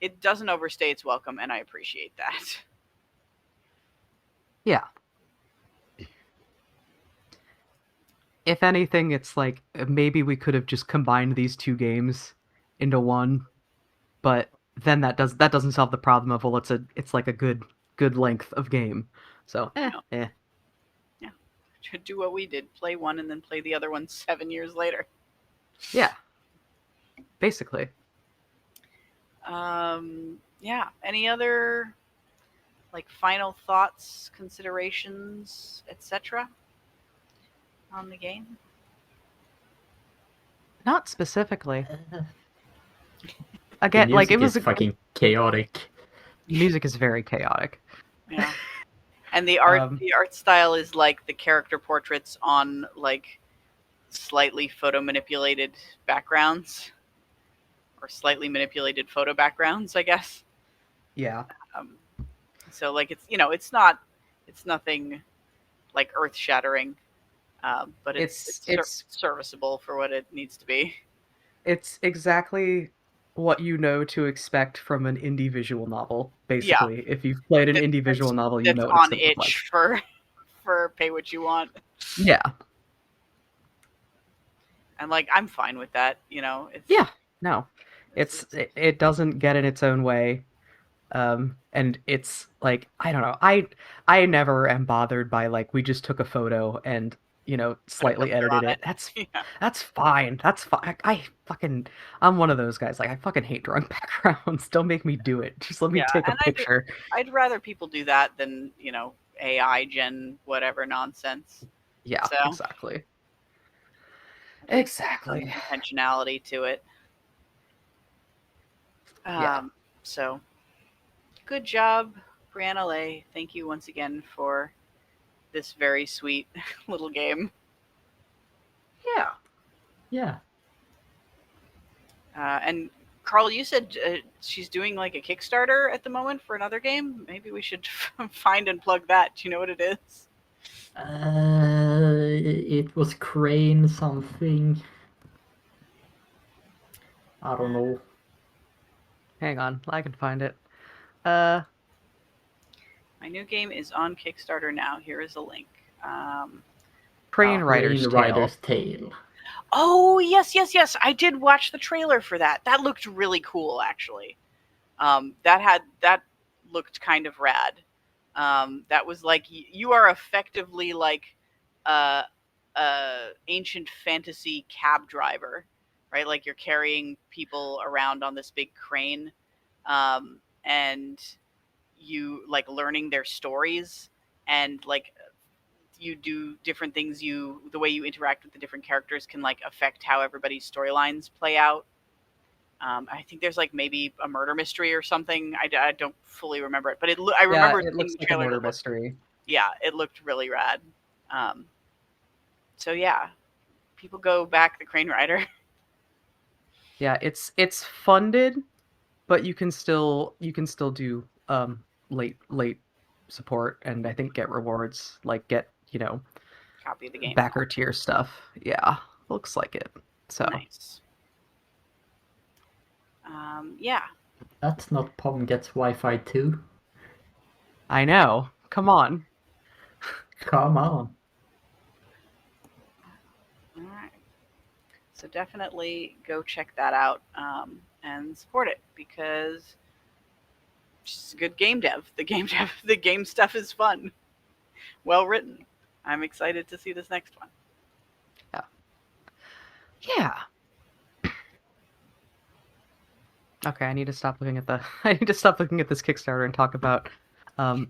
it doesn't overstay its welcome, and I appreciate that. Yeah. If anything, it's like maybe we could have just combined these two games into one, but then that doesn't solve the problem of, well, it's like a good length of game. So No. eh. Yeah. To do what we did, play one and then play the other one 7 years later. Yeah. Basically. Yeah. Any other like final thoughts, considerations, etc. on the game? Not specifically. The Again, like it music was is fucking chaotic. music is very chaotic. Yeah. And the Um, art style is like the character portraits on like slightly photo manipulated backgrounds or slightly manipulated photo backgrounds, I guess. yeah, Um, so like it's it's nothing like earth shattering, but it's serviceable for what it needs to be. it's exactly what you know to expect from an indie visual novel. Yeah, Basically, if you've played an that, indie visual novel, you that's know what it's on going to look like. itch for pay what you want. Yeah, And like I'm fine with that. yeah, no, It's it doesn't get in its own way. And it's like, I don't know, I never am bothered by like, we just took a photo and put a slightly filter edited on it. it. Yeah. That's fine. That's fine. I'm one of those guys. Like, I fucking hate drawing backgrounds. Don't make me do it. Just let me Yeah, take a and picture. I'd rather people do that than AI gen whatever nonsense. Yeah, So exactly. at least there's some Exactly. intentionality to it. Yeah. So good job, Brianna Lay. Thank you once again for this very sweet little game. Yeah. Yeah. And Carl, you said she's doing like a Kickstarter at the moment for another game. Maybe we should find and plug that. Do you know what it is? It was Crane something. I don't know. Hang on. I can find it. Uh, My new game is on Kickstarter now. Here is a link. Crane Rider's Crane Tale. Rider's Tale. Oh, yes, yes, yes. I did watch the trailer for that. That looked really cool, actually. That looked kind of rad. That was like you are effectively like a ancient fantasy cab driver, right? Like you're carrying people around on this big crane, and you like learning their stories, and like you do different things. The way you interact with the different characters can like affect how everybody's storylines play out. I think there's like maybe a murder mystery or something. I don't fully remember it, but I remember Yeah, it seeing looks the like a trailer. murder mystery. Yeah, it looked really rad. So yeah, people go back the Crane Rider. Yeah, it's funded, but you can still do late support and I think get rewards, like get, Copy the game. backer tier stuff. Yeah, looks like it. So, Nice. Yeah. That's not Pom Gets Wi-Fi 2. I know. Come on. Come on. All right. So definitely go check that out and support it because it's good game dev. The game stuff is fun, well written. I'm excited to see this next one. Yeah. Okay, I need to stop looking at the I need to stop looking at this Kickstarter and talk about the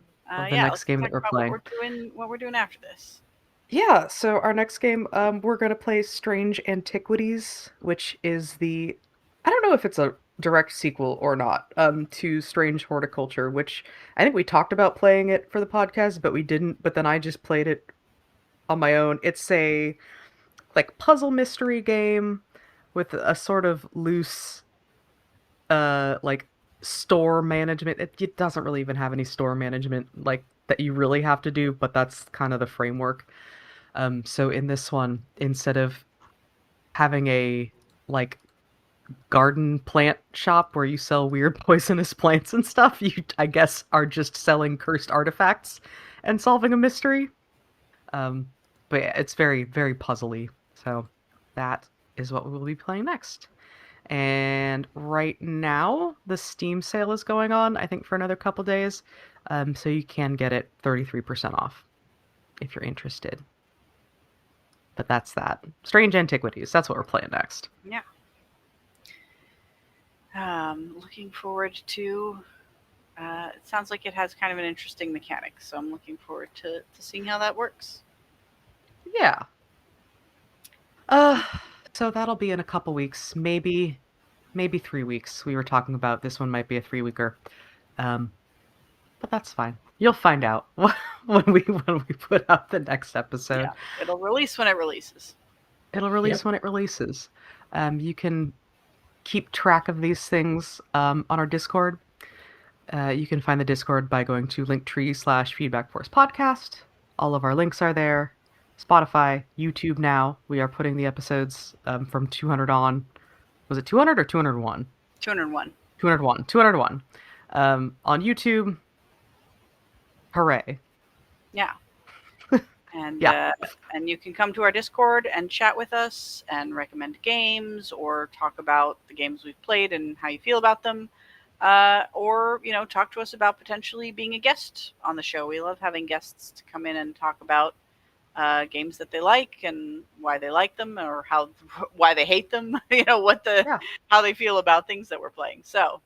next Let's game talk that we're about playing. what we're doing after this. Yeah, so our next game, we're gonna play Strange Antiquities, which is I don't know if it's a direct sequel or not, to Strange Horticulture, which I think we talked about playing it for the podcast, but we didn't, but then I just played it on my own. It's a like puzzle mystery game with a sort of loose like store management. It doesn't really even have any store management like that you really have to do, but that's kind of the framework. So in this one, instead of having a like garden plant shop where you sell weird poisonous plants and stuff, you I guess are just selling cursed artifacts and solving a mystery. Um, but yeah, it's very, very puzzly. So that is what we will be playing next. And right now, the Steam sale is going on, I think, for another couple days. So you can get it 33% off if you're interested. But that's that. Strange Antiquities, that's what we're playing next. Yeah. Looking forward to. It sounds like it has kind of an interesting mechanic, so I'm looking forward to seeing how that works. Yeah. So that'll be in a couple weeks, maybe 3 weeks. We were talking about this one might be a 3-weeker. But that's fine. You'll find out when we put out the next episode. Yeah, it'll release when it releases. It'll release Yep. when it releases. You can keep track of these things on our Discord. You can find the Discord by going to linktree/feedbackforcepodcast. All of our links are there. Spotify, YouTube now. We are putting the episodes from 200 on. Was it 200 or 201? 201. 201. 201. On YouTube. Hooray. Yeah. And Yeah. And you can come to our Discord and chat with us and recommend games or talk about the games we've played and how you feel about them. Or, talk to us about potentially being a guest on the show. We love having guests to come in and talk about games that they like and why they like them or why they hate them. How they feel about things that we're playing. So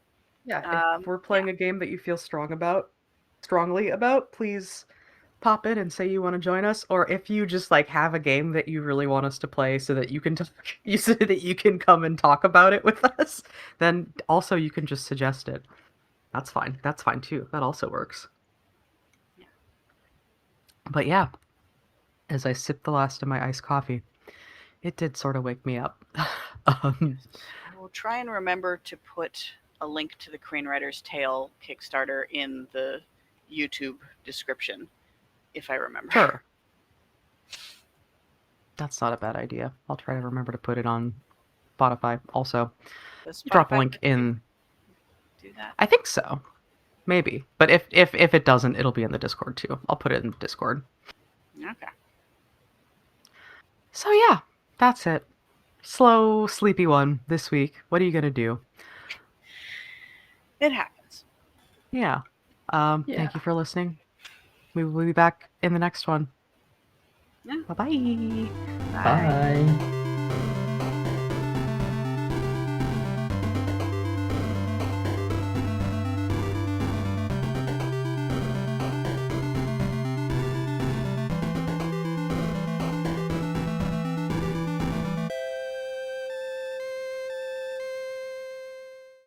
Yeah, if we're playing a game that you feel strongly about, please pop in and say you want to join us. Or if you just have a game that you really want us to play so that you can so that you can come and talk about it with us, then also you can just suggest it. That's fine. That's fine too. That also works. Yeah. But yeah, as I sipped the last of my iced coffee, it did sort of wake me up. I will try and remember to put a link to the Crane Rider's Tale Kickstarter in the YouTube description, if I remember. Sure. That's not a bad idea. I'll try to remember to put it on Spotify also. Does Drop a Spotify link in. do that? I think so. Maybe. But if it doesn't, it'll be in the Discord too. I'll put it in the Discord. Okay. So yeah, that's it. Slow, sleepy one this week. What are you going to do? It happens. Yeah. Yeah. Thank you for listening. We will be back in the next one. Yeah. Bye-bye. Bye.